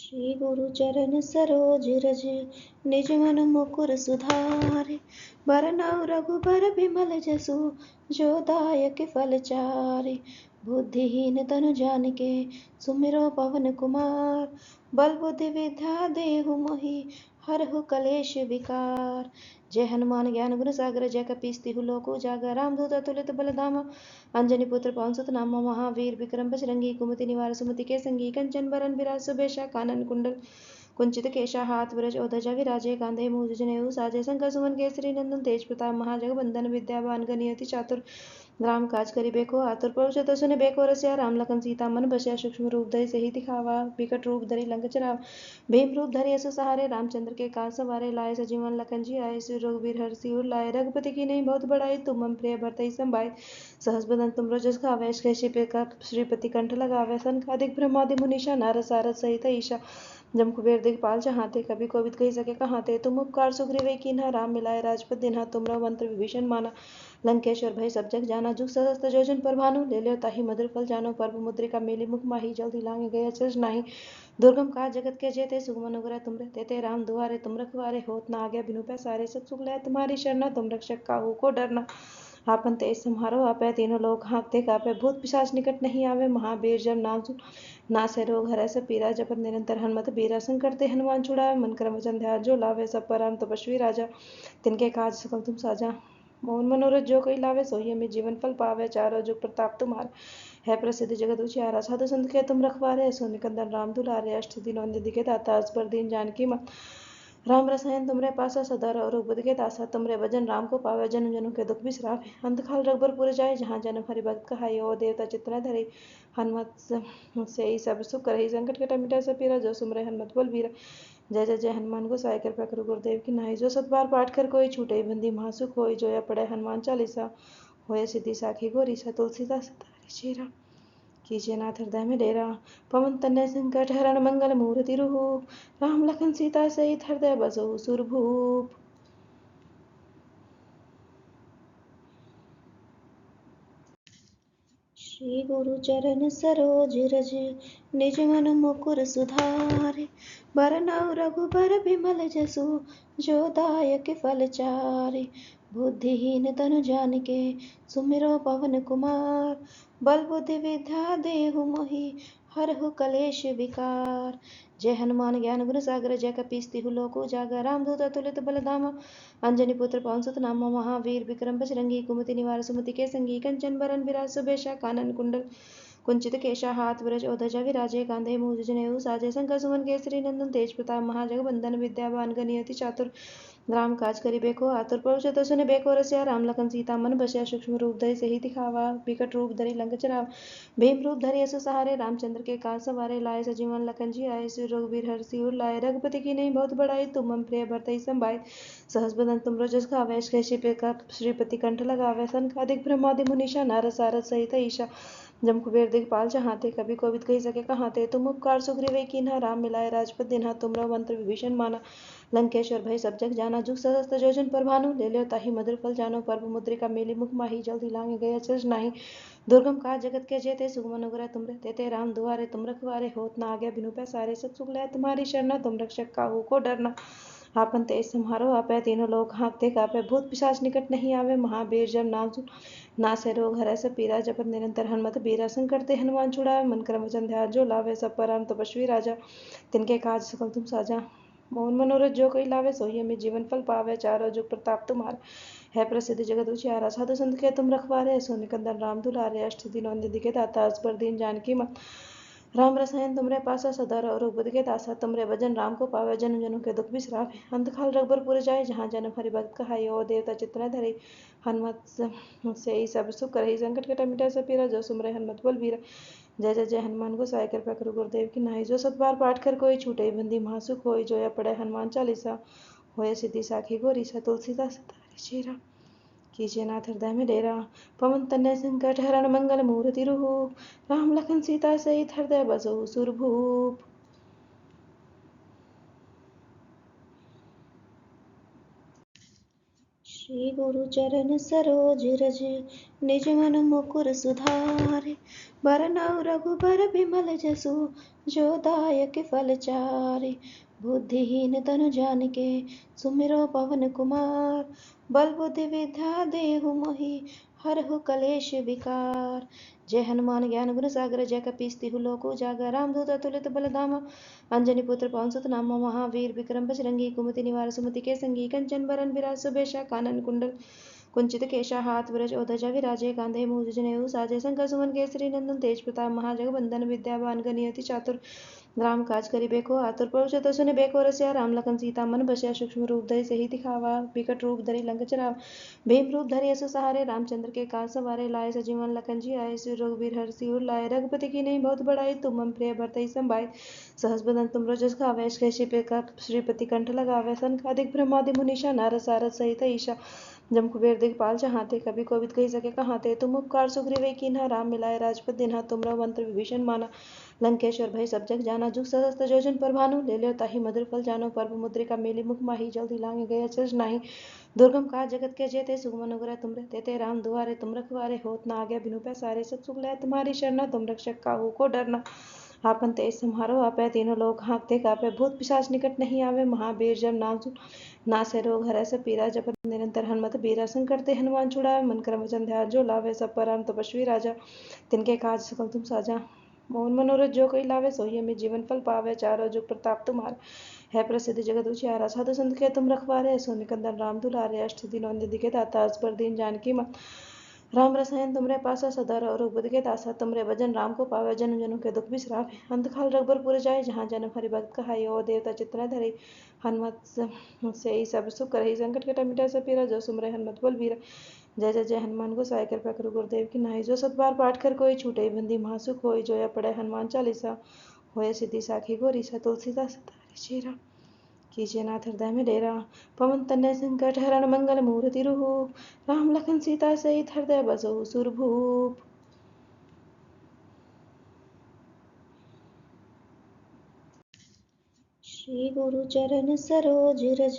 श्री गुरु चरण सरोज रज निज मन मुकुर सुधारे, बरनउँ रघुबर बिमल जसु जो दायक फल चारि। बुद्धिहीन तनु जानिके सुमिरो पवन कुमार, बल बुद्धि विद्या देहु मोहि हरहु कलेश विकार। जय हनुमान ज्ञान गुण सागर जय कपीस तिहु लोक उजागर, रामदूत अतुलित बल धामा अंजनी पुत्र पवन सुत नामा। महावीर विक्रम बजरंगी कुमति निवार सुमति के संगी, कंचन बरन बिराज सुबेशा कानन कुंडल कुंचित केशा हाथ ब्रज ध्वजा विराजे, कांधे मूज जनेऊ साजे, शंकर सुमन केसरी नंदन तेज प्रताप महाजगवंदन विद्यावान गणियति चातुर, राम काज करिबेको आतुर। प्रभु चरित्र सुनिबेको रसिया, राम लखन सीता मन बसिया। सूक्ष्म रूप धरि सिहि दिखावा, बिकट रूप धरि लंक जरावा। भीम रूप धरि असुर सहारे, रामचंद्र के काज सवारे। लाए सजीवन लखन जी आए, श्री रघुवीर हरषि सिर लाए। रघुपति की नहीं बहुत बड़ाई, तुम मम प्रिय भरतहि संभाय। सहस बदन तुम रजस गावे, श्रीपति कंठ लगावे। सनकादिक ब्रह्मादि मुनीषा, नारद सारद सहित ईशा। जम कुबेर दिखपाल चाहते, कभी कोविद कही सके कहाते। तुम उपकार सुग्रीव कीन्हा, राम मिलाए राजपद दीन्हा। तुमरो मंत्र विभीषण माना, लंकेश्वर भय सब जग जाना। जुग सहस्त्र जोजन पर भानु, ले ल्यो ताहि मधुर फल जानो। पर्व मुद्रिका मेली मुख माही, जल्दी लांघ गए अचरज नाही। दुर्गम काज जगत के जेते, सुगम अनुग्रह तुमरे तेते। राम दुआरे तुम रखवारे, होत न आज्ञा बिनु पैसारे। सब सुख लय तुम्हारी शरणा, तुम रक्षक काहू को डरना। आपन तेज सम्हारो आपै, तीनों लोक हाँकते कापै। भूत पिशाच निकट नहीं आवे, महावीर जब नाम सुन नासै रोग हरै सब पीरा। जपत निरंतर हनुमत बीरा, संकट ते हनुमान छुड़ावे। मन क्रम वचन ध्यान जो लावे, सब पर राम तपस्वी राजा। तिनके काज सकल तुम साजा, मोहन मनोरथ जो कोई लावे। सोई हमें जीवन फल पावे, चारों जुग प्रताप तुम्हारा है प्रसिद्ध जगत उजियारा। साधु संत के तुम रखवारे, सो निकंदन राम दुलारे। अष्ट दिनों निधि के दाता, असबर दीन जानकी मां। राम रसायन तुमरे पासा, सदा रघुपति के दासा। तुमरे भजन राम को पावे, जन्म जन्म के दुख बिसरावे। अंत काल रघुबर पुर जाय, जहाँ जन्म हरि भक्त कहाई। और देवता चित्तन धरे, हनुमत से ही सब सुख करहि। संकट कटे मिटाय सब पीरा, जो सुमरे हनुमत बलबीरा। जय जय जय हनुमान गोसाई, कृपा करो गुरुदेव की नाई। जो सत बार पाठ कर कोई छूटे, बंदी महासुख होय। जो या पढ़े हनुमान चालीसा, होय सिद्धि साखी गौरी। सा तुलसीदास सदा चेरा, कीजिए नाथ हृदय में डेरा। पवन तनय संकट हरण, मंगल मूर्ति रूप। राम लखन सीता सहित हृदय बसहु सुरभूप। श्री गुरु चरण सरोज रज निज मन मुकुर सुधारे, बरनउँ रघुबर बिमल जसु जो दायक फल चारि। बुद्धिहीन तनु जानिके सुमिरो पवन कुमार, बल बुद्धि विद्या देहु मोहि हरहु कलेश विकार। जय हनुमान ज्ञान गुण सागर जय कपीस तिहु लोक उजागर, रामदूत अतुलित बल धामा अंजनी पुत्र पवन सुत नामा। महावीर विक्रम बजरंगी कुमति निवार सुमति के संगी, कंचन बरन बिराज सुबेशा कानन कुंडल कुंचित केशा हाथ ब्रज ध्वजा विराजे, कांधे मूज जनेऊ साजे। शंकर सुमन केसरी नंदन तेज प्रताप महाजगवंदन विद्यावान गणियति चातुर, राम काज करिबेको आतुर। प्रभु चरित्र सुनिबेको रसिया, राम लखन सीता मन बसिया। सूक्ष्म रूप धरि सिहि दिखावा, बिकट रूप धरि लंक जरावा। भीम रूप धरि असुर सहारे, रामचंद्र के काज सवारे। लाए सजीवन लखन जी आए, श्री रघुवीर हरषि सिर लाए। रघुपति की नहीं बहुत बड़ाई, तुम मम प्रिय भरतहि संभाय। सहस बदन तुम रजस गावे, श्रीपति कंठ लगावे। सनकादिक ब्रह्मादि मुनीषा, नारद सारद सहित ईशा। जम कुबेर दिखपाल चाहते, कभी कोविद कही सके कहाते। तुम उपकार सुग्रीव कीन्हा, राम मिलाए राजपद दीन्हा। तुमरो मंत्र विभीषण माना, लंकेश्वर भय सब जग जाना। जुग सहस्त्र जोजन पर भानु, ले ल्यो ताहि मधुर फल जानो। पर्व मुद्रिका मेली मुख माही, जल्दी लांघ गए अचरज नाही। दुर्गम काज जगत के जेते, सुगम अनुग्रह तुमरे तेते। राम दुआरे तुम रखवारे, होत न आज्ञा बिनु पैसारे। सब सुख लय तुम्हारी शरणा, तुम रक्षक काहू को डरना। आपन तेज सम्हारो आपै, तीनों लोक हाँकते कापै। भूत पिशाच निकट नहीं आवे, महावीर जब नाम सुन नासै रोग हरै सब पीरा। जपत निरंतर हनुमत बीरा, संकट ते हनुमान छुड़ावे। मन क्रम वचन ध्यान जो लावे, सब पर राम तपस्वी राजा। तिनके काज सकल तुम साजा, मोहन मनोरथ जो कोई लावे। सोई हमें जीवन फल पावे, चारों जुग प्रताप तुम्हारा है प्रसिद्ध जगत उजियारा। साधु संत के तुम रखवारे, सो निकंदन राम दुलारे। अष्ट दिनों निधि के दाता, असबर दीन जानकी मां। राम रसायन तुमरे पासा, सदा रघुपति के दासा। तुमरे भजन राम को पावे, जन्म जन्म के दुख बिसरावे। अंत काल रघुबर पुर जाय, जहाँ जन्म हरि भक्त कहाई। और देवता चित्तन धरे, हनुमत से ही सब सुख करहि। संकट कटे मिटाय सब पीरा, जो सुमरे हनुमत बलबीरा। जय जय जय हनुमान गोसाई, कृपा करो गुरुदेव की नाई। जो सत बार पाठ कर कोई छूटे, बंदी महासुख होय। जो या पढ़े हनुमान चालीसा, होय सिद्धि साखी गौरी। सा तुलसीदास सदा चेरा, कीजिए नाथ हृदय में डेरा। पवन तनय संकट हरण, मंगल मूर्ति रूप। राम लखन सीता सहित हृदय बसहु सुरभूप। श्री गुरु चरण सरोज रज निज मन मुकुर सुधारि बरनउँ रघुबर बिमल जसु जो दायक फल चारि बुद्धिहीन तनु जानिके सुमिरो पवन कुमार बल बुद्धि विद्या देहु मोहि हरहु कलेश विकार जय हनुमान ज्ञान गुण सागर जय कपीस तिहु लोक उजागर रामदूत अतुलित बल धामा अंजनी पुत्र पवन सुत नामा महावीर विक्रम बजरंगी कुमति निवार सुमति के संगी कंचन बरन विराज सुबेशा कानन कुंडल कुंचित केशा हाथ विरज ओध्वजा विराजे कांधे मूज जनेऊ साजे शंकर सुमन केसरी नंदन तेज प्रताप महाजगवंदन विद्यावान गणियति चातुर राम काज करिबेको आतुर प्रभु चतुर सुनि बेको रसिया राम लखन सीता मन बसिया सूक्ष्म रूप धरि सही दिखावा विकट रूप धरि लंक चरावा भीम रूप धरि असु सहारे रामचंद्र के काज सवारे लाए सजीवन लखन जी आए श्री रघुवीर हर सिर लाए रघुपति की नहीं बहुत बड़ाई तुम मम प्रिय भरतहि संभाय सहस बदन तुम रजस खावे श्रीपति कंठ लगावे सनकादिक ब्रह्मादि मुनीषा नारद सारद सहित ईशा जम कुबेर दिखपाल चाहते कभी कोविद कही सके कहाते तुम उपकार सुग्रीव कीन्हा राम मिलाए राजपद दिन्हा तुमरो मंत्र विभीषण माना लंकेश्वर भय सब जग जाना जुग सहस्त्र जोजन पर भानु ले लो ताहि मधुर फल जानो पर्व मुद्रिका मेली मुख माही जल्दी लांगे गया चर्च नाही दुर्गम काज जगत के जेते सुगम अनुग्रह तुम रहते राम दुआरे तुम रखवारे होत न आज्ञा बिनु पैसारे सब सुख लय तुम्हारी शरणा तुम रक्षक काहू को डरना आपन तेज समारो आपे तीनों लोग हाँकते कापे भूत पिशाच निकट नहीं आवे महावीर जब नाम सुन नासे रोग हरै सब पीरा जपत निरंतर हनुमत बीरा संकट ते हनुमान छुड़ावे मन क्रम वचन ध्यान जो लावे सब परम तपस्वी राजा तिनके काज सकल तुम साजा मोहन मनोरथ जो कोई लावे सोई में जीवन फल पावे चारों जुग प्रताप तुम्हारा है प्रसिद्ध जगत उजियारा साधु संत के तुम रखवारे सो निकंदन राम दुलारे अष्ट दिनों निधि के दाता असबर दीन जानकी मत राम रसायन तुमरे पासा सदा और बुद्ध के दासा तुमरे भजन राम को पावे जन जनों के दुख बिसरावे अंत काल रघुबर पुर जाए जहाँ जन्म हरि भक्त कहाई ओ देवता चित्रा धरे हनुमत से ही सब सुख करही संकट कटा मिटा सब पीरा जो सुमरे हनुमत बल बीरा जय जय जय हनुमान गोसाई कृपा करो गुरुदेव की नाई जो सतबार पाठ कर कोई छूटे बंदी महासुख होई जोया पढ़े हनुमान चालीसा होए सिद्धि साखी गोरी सा तुलसीदास तारे चेरा कीजिए नाथ हृदय में डेरा पवन तनय संकट हरण मंगल मूर्ति रूप राम लखन सीता सहित हृदय बसो सुरभूप। श्री गुरु चरण सरोज रज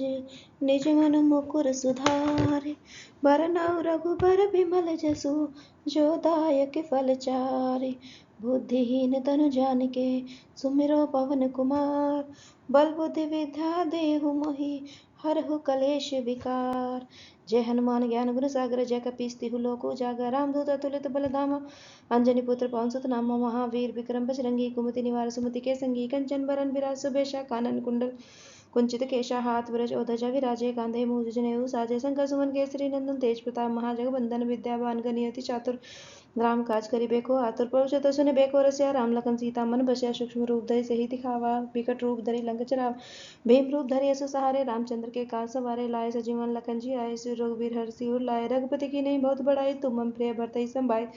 निज मन मुकुर सुधारि बरनउँ रघुबर बिमल जसु जो दायक फल चारि बुद्धिहीन तनु जानिके सुमिरो पवन कुमार बल बुद्धि विद्या देहु मोहि हरहु कलेश विकार जय हनुमान ज्ञान गुण सागर जय कपीस तिहु लोक उजागर रामदूत अतुलित बल धामा अंजनी पुत्र पवन सुत नामा महावीर विक्रम बजरंगी कुमति निवार सुमति के संगी कंचन बरन विराज सुबेशा कानन कुंडल कुंचित केशा हाथ विरज ओध्वजा विराजे कांधे मूज जनेऊ साजे शंकर सुमन केसरी नंदन तेज प्रताप महाजगवंदन विद्यावान गणियति चातुर राम काज करिबेको आतुर प्रभु चतुर सुनि बेको रसिया राम लखन सीता मन बसिया सूक्ष्म रूप धरि सही दिखावा विकट रूप धरि लंक चरावा भीम रूप धरि असु सहारे रामचंद्र के काज सवारे लाए सजीवन लखन जी आए श्री रघुवीर हर सिर लाए रघुपति की नहीं बहुत बड़ाई तुम मम प्रिय भरतहि संभाय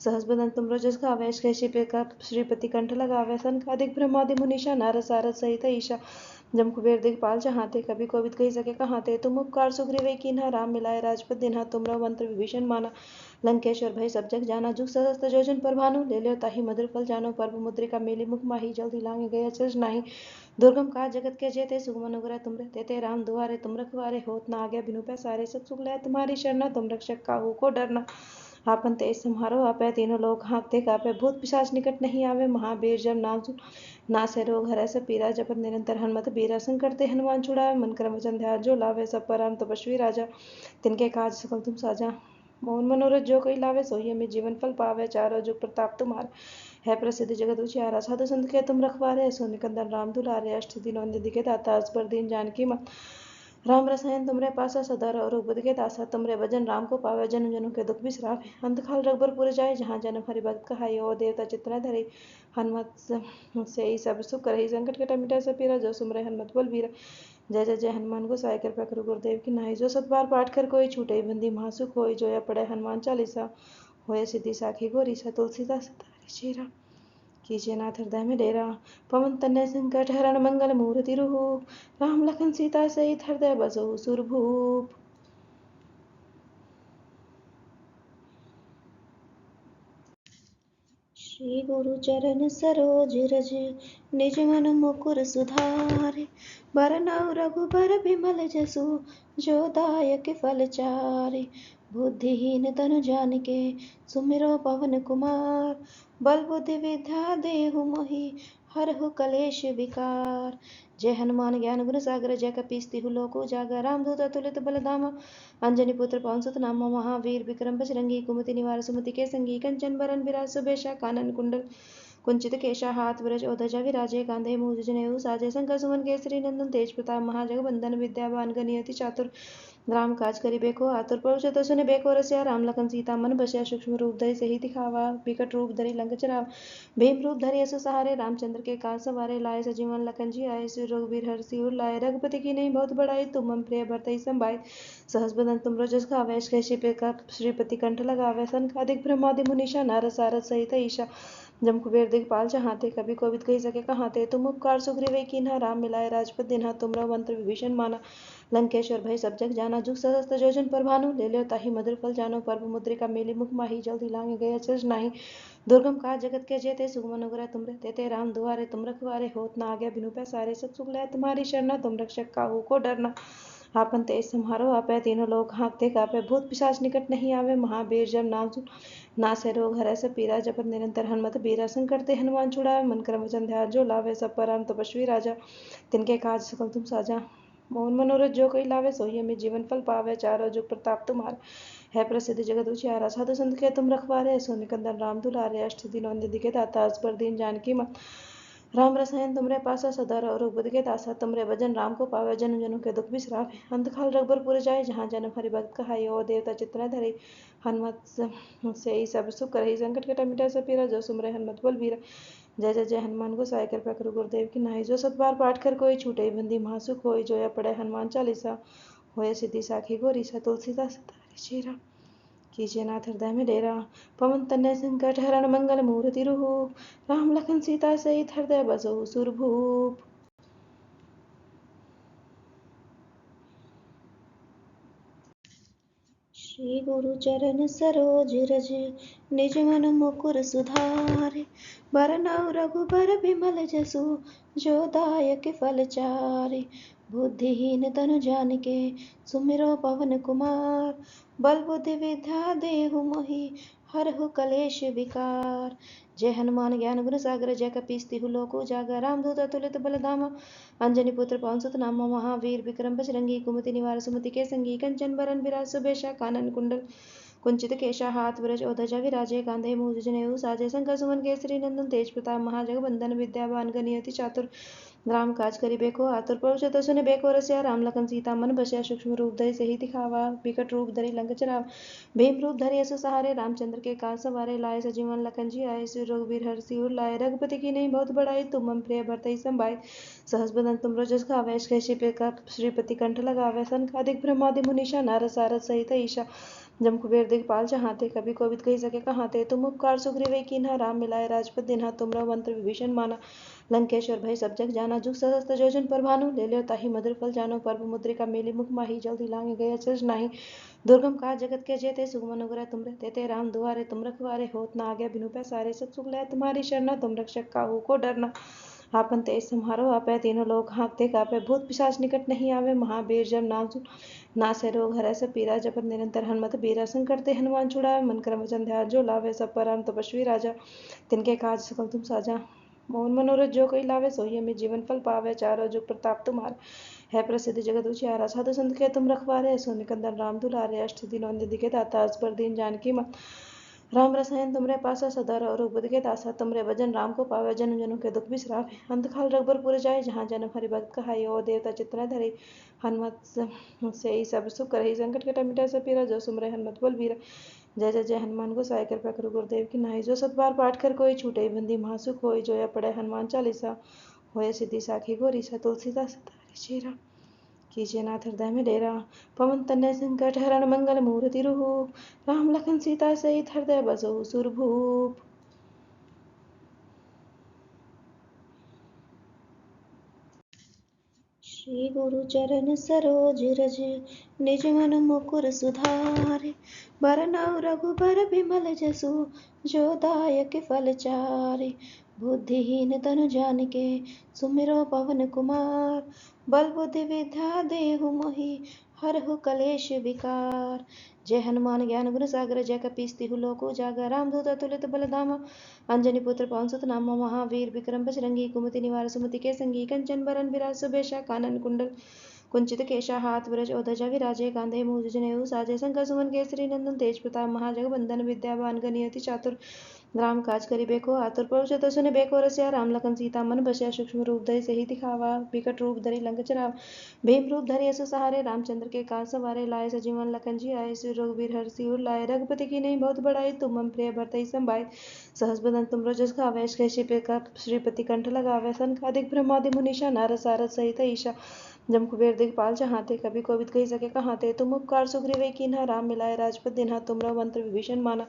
सहस बदन तुम रजस खावे श्रीपति कंठ लगावे सनकादिक ब्रह्मादि मुनीषा नारद सारद सहित ईशा जम कुबेर दिखपाल चाहते कभी कोविद कही सके कहाते तुम उपकार सुग्रीव कीन्हा राम मिलाए राजपद दिन्हा तुमरो मंत्र विभीषण माना लंकेश्वर भय सब जग जाना जुग सहस्त्र जोजन पर भानु ले लो ताहि मधुर फल जानो पर्व मुद्रिका मेली मुख माही जल्दी लांगे गया चर्च नाही दुर्गम काज जगत के जेते सुगम अनुग्रह तुम रहते राम दुआरे तुम रखवारे होत न आज्ञा बिनु पैसारे सब सुख लय तुम्हारी शरणा तुम रक्षक काहू को डरना आपन तेज समारो आपे तीनों लोग हाँकते कापे भूत पिशाच निकट नहीं आवे महावीर जब नाम सुन नासे रोग हरै सब पीरा जपत निरंतर हनुमत बीरा संकट ते हनुमान छुड़ावे मन क्रम वचन ध्यान जो लावे सब परम तपस्वी राजा तिनके काज सकल तुम साजा मोहन मनोरथ जो कोई लावे सोई में जीवन फल पावे चारों जुग प्रताप तुम्हारा है प्रसिद्ध जगत उजियारा साधु संत के तुम रखवारे सो निकंदन राम दुलारे अष्ट दिनों निधि के दाता असबर दीन जानकी मत राम रसायन तुमरे पासा सदा और बुद्ध के दासा तुमरे भजन राम को पावे जन जनों के दुख बिसरावे अंत काल रघुबर पुर जाए जहाँ जन्म हरि भक्त कहाई ओ देवता चित्रा धरे हनुमत से ही सब सुख करही संकट कटा मिटा सब पीरा जो सुमरे हनुमत बल बीरा जय जय जय हनुमान गोसाई कृपा करो गुरुदेव की नाई जो सतबार पाठ कर कोई छूटे बंदी महासुख होई जोया पढ़े हनुमान चालीसा होए सिद्धि साखी गोरी सा तुलसीदास तारे चेरा कीजिए नाथ हृदय में डेरा पवन तनय संकट हरण मंगल मूर्ति रूप राम लखन सीता सहित हृदय बसो सुरभूप। श्री गुरु चरण सरोज रज निज मन मुकुर सुधारि। बरनउँ रघुबर बिमल जसु जो दायक फल चारि। बुद्धिहीन तनु जानिके सुमिरो पवन कुमार। बल बुद्धि विद्या देहु मोहि हरहु कलेश विकार। जय हनुमान ज्ञान गुण सागर जय कपीस तिहु लोक उजागर। रामदूत अतुलित बल धामा अंजनी पुत्र पवन सुत नामा। महावीर विक्रम बजरंगी कुमति निवार सुमति के संगी। कंचन बरन बिराज सुबेशा कानन कुंडल कुंचित केशा हाथ ब्रज ओध्वजा विराजे। कांधे मूज जनेऊ साजे। शंकर सुमन केसरी नंदन तेज प्रताप महाजगवंदन विद्यावान गणियति चातुर। राम काज करिबे को आतुर। प्रभु चरित्र सुनिबे को रसिया। राम लखन सीता मन बसिया। सूक्ष्म रूप धरि सिहि दिखावा। बिकट रूप धरि लंक जरावा। भीम रूप धरि असुर सहारे। रामचंद्र के काज सवारे। लाए सजीवन लखन जी आए। श्री रघुवीर हरषि उर लाए। रघुपति की नहीं बहुत बड़ाई। तुम मम प्रिय भरतहि संभाई। सहस बदन तुम रजस गावे। श्रीपति कंठ लगावे। सनकादिक ब्रह्मादि मुनीषा नारद सारद सहित ईशा। जम कुबेर दिखपाल चाहते कभी कोविद कही सके कहाते। तुम उपकार सुग्रीव कीन्हा। राम मिलाए राजपद दिन्हा। तुमरो मंत्र विभीषण माना। लंकेश्वर भय सब जग जाना। जुग सहस्त्र जोजन पर भानु। ले लो ताहि मधुर फल जानो। पर्व मुद्रिका मेली मुख माही। जल्दी लांगे गए अचरज नाही। दुर्गम काज जगत के जेते। सुगम अनुग्रह तुमरे तेते। राम दुआरे तुम रखवारे। होत न आज्ञा बिनु पैसारे। सब सुख लय तुम्हारी शरणा। तुम रक्षक काहू को डरना। आपन तेज सम्हारो आपै। तीनों लोक हाँकते कापै। भूत पिशाच निकट नहीं आवे। महावीर जब नाम सुन नासै रोग हरै सब पीरा। जपत निरंतर हनुमत बीरा। संकट ते हनुमान छुड़ावे। मन क्रम वचन ध्यान जो लावे। सब पर राम तपस्वी राजा। तिनके काज सकल तुम साजा। मोहन मनोरथ जो कोई लावे। सोई अमित जीवन फल पावे। चारों जुग प्रताप तुम्हारे है प्रसिद्ध जगत उजियारा। साधु संत के तुम रखवारे। सो निकंदन राम दुलारे। अष्ट दिनों निधि के दाता। असबर दीन जानकी मां। राम रसायन तुमरे पासा। सदा रघुपति के दासा। तुमरे भजन राम को पावे। जन्म जन्म के दुख बिसरावे। अंत काल रघुबर जाय। जहाँ जन्म हरि भक्त कहाई। और देवता चित्त धरे। हनुमत से ही सब सुख करहि। संकट कटे मिटाय सब पीरा। जो सुमरे हनुमत बलबीरा। जय जय जय हनुमान गोसाई। कृपा करो गुरुदेव की नाई। जो सत बार पाठ कर कोई छूटे बंदी महासुख होई। जो या पढ़े हनुमान चालीसा होय सिद्धि साखी गौरीसा। तुलसीदास सदा चेरा कीजिए नाथ हृदय में डेरा। पवन तनय संकट हरण मंगल मूर्ति रूप। राम लखन सीता सहित हृदय बसहु सुरभूप। श्री गुरु चरण सरोज रज निज मन मुकुर सुधारि। बरनउँ रघुबर बिमल जसु जो दायक फल चारि। बुद्धिहीन तनु जानिके सुमिरो पवन कुमार। बल बुद्धि विद्या देहु मोहि हरहु कलेश विकार। जय हनुमान ज्ञान गुण सागर जय कपीस तिहु लोक उजागर। रामदूत अतुलित बल धामा अंजनी पुत्र पवन सुत नामा। महावीर विक्रम बजरंगी कुमति निवार सुमति के संगी। कंचन बरन बिराज सुबेशा कानन कुंडल कुंचित केशा हाथ ब्रज ओध्वजा विराजे। कांधे मूज जनेऊ साजे। शंकर सुमन केसरी नंदन तेज प्रताप महाजगवंदन विद्यावान गणियति चातुर। राम काज करिबे को आतुर। प्रभु चरित्र सुनिबे को रसिया। राम लखन सीता मन बसिया। सूक्ष्म रूप धरि सिहि दिखावा। बिकट रूप धरि लंक जरावा। भीम रूप धरि असुर सहारे। रामचंद्र के काज सवारे। लाए सजीवन लखन जी आए। श्री रघुवीर हरषि उर लाए। रघुपति की नहीं बहुत बड़ाई। तुम मम प्रिय भरतहि संभाई। सहस बदन तुम रजस गावे। श्रीपति कंठ लगावे। सनकादिक ब्रह्मादि मुनीषा नारद सारद सहित ईशा। जम कुबेर दिखपाल चाहते कभी कोविद कही सके कहाते। तुम उपकार सुग्रीव कीन्हा। राम मिलाए राजपद दिन्हा। तुमरो मंत्र विभीषण माना। लंकेश्वर भय सब जग जाना। जुग सहस्त्र जोजन पर भानु। ले लो ताहि मधुर फल जानो। पर्व मुद्रिका मेली मुख माही। जल्दी लांगे गए अचरज नाही। दुर्गम काज जगत के जेते। सुगम अनुग्रह तुमरे तेते। राम दुआरे तुम रखवारे। होत न आज्ञा बिनु पैसारे। सब सुख लय तुम्हारी शरणा। तुम रक्षक काहू को डरना। आपन तेज सम्हारो आपै। तीनों लोक हाँकते कापै। भूत पिशाच निकट नहीं आवे। महावीर जब नाम सुन नासै रोग हरै सब पीरा। जपत निरंतर हनुमत बीरा। संकट ते हनुमान छुड़ावे। मन क्रम वचन ध्यान जो लावे। सब पर राम तपस्वी राजा। तिनके काज सकल तुम साजा। मोहन मनोरथ जो कोई लावे। सोई अमित जीवन फल पावे। चारों जुग प्रताप तुम्हारे है प्रसिद्ध जगत उजियारा। साधु संत के तुम रखवारे। सो निकंदन राम दुलारे। अष्ट दिनों निधि के दाता। असबर दीन जानकी मां। राम रसायन तुमरे पासा। सदा रघुपति के दासा। तुमरे भजन राम को पावे। जन्म जन्म के दुख बिसरावे। अंत काल रघुबर जाय। जहाँ जन्म हरि भक्त कहाई। और देवता चित्त धरे। हनुमत से ही सब सुख करहि। संकट कटे मिटाय सब पीरा। जो सुमरे हनुमत बलबीरा। जय जय जय हनुमान गोसाई। कृपा करो गुरुदेव की नाई। जो सत बार पाठ कर कोई छूटे बंदी महासुख होई। जो या पढ़े हनुमान चालीसा होय सिद्धि साखी गौरीसा। तुलसीदास सदा चेरा कीजिए नाथ हृदय में डेरा। पवन तनय संकट हरण मंगल मूर्ति रूप। राम लखन सीता सहित हृदय बसहु सुरभूप। श्री गुरु चरण सरोज रज निज मन मुकुर सुधारि। बरनउँ रघुबर बिमल जसु जो दायक फलचारि। बुद्धिहीन तनु जानिके सुमिरो पवन कुमार। बल बुद्धि विद्या देहु मोहि हरहु कलेश विकार। जय हनुमान ज्ञान गुण सागर जय कपीस तिहु लोक उजागर। रामदूत अतुलित बल धामा अंजनी पुत्र पवन सुत नामा। महावीर विक्रम बजरंगी कुमति निवार सुमति के संगी। कंचन बरन विराज सुबेशा कानन कुंडल कुंचित केशा हाथ ब्रज और ध्वजा विराजे। कांधे मूज जनेऊ साजे। शंकर सुमन केसरी नंदन तेज प्रताप महाजगबंदन। विद्यावान गणियति चातुर राम काज करिबेको आतुर। प्रभु चतुर सुनि बेको रसिया। राम लखन सीता मन बसिया। सूक्ष्म रूप धरि सिहि दिखावा। बिकट रूप धरि लंक जरावा। भीम रूप धरि असुर सहारे। रामचंद्र के काज सवारे। लाए सजीवन लखन जी आए। श्री रघुवीर हरषि उर लाए। रघुपति की नहीं बहुत बड़ाई। तुम मम प्रिय भरतहि संभाय। सहस बदन तुम जस गावे। श्रीपति कंठ लगावे। सनकादिक ब्रह्मादि मुनीषा नारद सारद सहित ईशा। जम कुबेर दिखपाल चाहते कभी कोविद कही सके कहाते। तुम उपकार सुग्रीव कीन्हा राम मिलाए राजपद दिन्हा। तुमरो मंत्र विभीषण माना।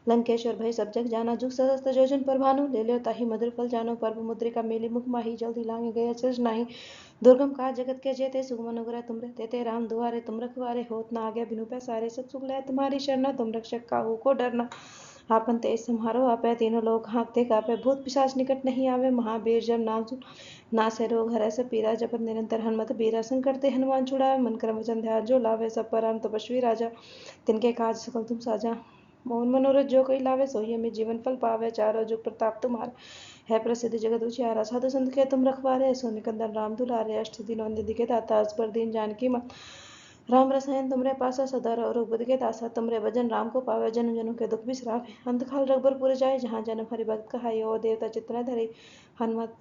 लंकेश्वर भय सब जग जाना। जुग सहस्त्र जोजन पर भानु। ले लो ताहि मधुर फल जानो। पर्व मुद्रिका मेली मुख माही। जल्दी लांगे गए अचरज नाही। दुर्गम काज जगत के जेते। सुगम अनुग्रह तुम रे तेते। राम दुआरे तुम रखवारे। होत न आज्ञा बिनु पैसारे। सब सुख लय तुम्हारी शरणा। तुम रक्षक काहू को डरना। आपन तेज सम्हारो आपै। तीनों लोक हाँकते कापै। भूत पिशाच निकट नहीं आवे। महावीर जब नाम सुन नासै रोग हरै सब पीरा। जपत निरंतर हनुमत बीरा। संकट ते हनुमान छुड़ावे। मन क्रम वचन ध्यान जो लावे। सब पर राम तपस्वी राजा। तिनके काज सकल तुम साजा। मोहन मनोरथ जो कोई लावे। सोई अमित जीवन फल पावे। चारों जुग प्रताप तुम्हारा है प्रसिद्ध जगत उजियारा। साधु संत के तुम रखवारे। सो निकंदन राम दुलारे। अष्ट दिनों निधि के दाता। असबर दीन जानकी मां। राम रसायन तुमरे पासा। सदा रघुपति के दासा। तुमरे भजन राम को पावे। जन्म जन्म के दुख बिसरावे। अंत काल रघुबर पुर जाय। जहाँ जन्म हरि भक्त कहाई। और देवता चित्तन धरि। हनुमत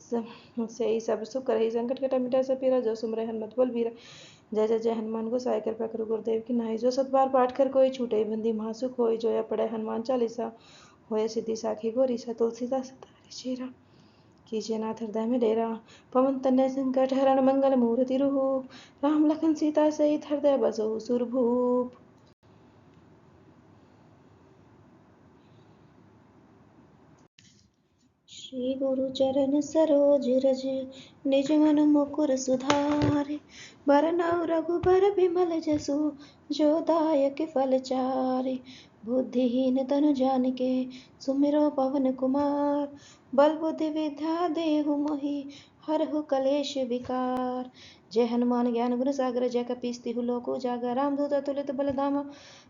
से ही सब सुख करहि। संकट कटा मिटा सब पीरा। जो सुमरे हनुमत बलबीरा। जय जय जय हनुमान गोसाई कृपा करो गुरुदेव की नाई। जो सत बार पाठ कर कोई छूटे बंदी महासुख होई। जो या पढ़े हनुमान चालीसा होय सिद्धि साखी गोरी। सा तुलसीदास सदा चेरा। कीजिए नाथ हृदय में डेरा। पवन तनय संकट हरण मंगल मूर्ति रूप। राम लखन सीता सहित हृदय बसहु सुरभूप। श्री गुरु चरण सरोज रज निज मन मुकुर सुधारि। बरनउँ रघुबर बिमल जसु जो दायक फलचारि। बुद्धिहीन तनु जानिके सुमिरो पवन कुमार। बल बुद्धि विद्या देहु मोहि हरहु कलेश विकार। जय हनुमान ज्ञान गुण सागर जय कपीस तिहु लोक उजागर। रामदूत अतुलित बल धामा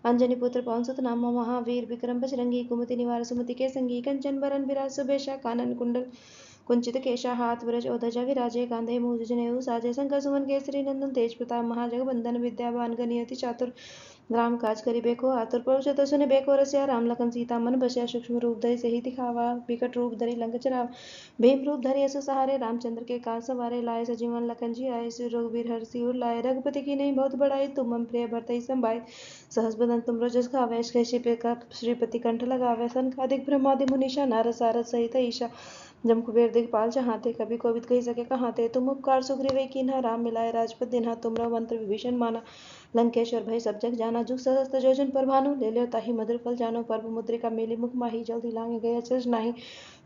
अंजनी पुत्र पवन सुत नामा। महावीर विक्रम बजरंगी कुमति निवार सुमति के संगी। कंचन बरन विराज सुबेशा कानन कुंडल कुंचित केशा हाथ ब्रज और ध्वजा विराजे। कांधे मूज जनेऊ साजे। शंकर सुमन केसरी नंदन तेज प्रताप महाजगबंदन। विद्यावान गणियति चातुर राम काज करिबेको आतुर। प्रभु चतुर सुनि बेको रसिया। राम लखन सीता मन बसिया। सूक्ष्म रूप धरि सिहि दिखावा। बिकट रूप धरि लंक जरावा। भीम रूप धरि असुर सहारे। रामचंद्र के काज सवारे। लाए सजीवन लखन जी आए। श्री रघुवीर हरषि उर लाए। रघुपति की नहीं बहुत बड़ाई। तुम मम प्रिय भरतहि संभाय। सहस बदन तुम जस गावे। श्रीपति कंठ लगावे। सनकादिक ब्रह्मादि मुनीषा नारद सारद सहित ईशा। जम कुबेर दिखपाल चाहते कभी कोविद कही सके कहाते। तुम उपकार सुग्रीव कीन्हा राम मिलाए राजपद दिन्हा। तुमरो मंत्र विभीषण माना। लंकेश्वर भय सब जग जाना। जुग सहस्त्र जोजन पर भानु। ले लो ताहि मधुर फल जानो। पर्व मुद्रिका मेली मुख माही। जल्दी लांगे गए अचरज नाही।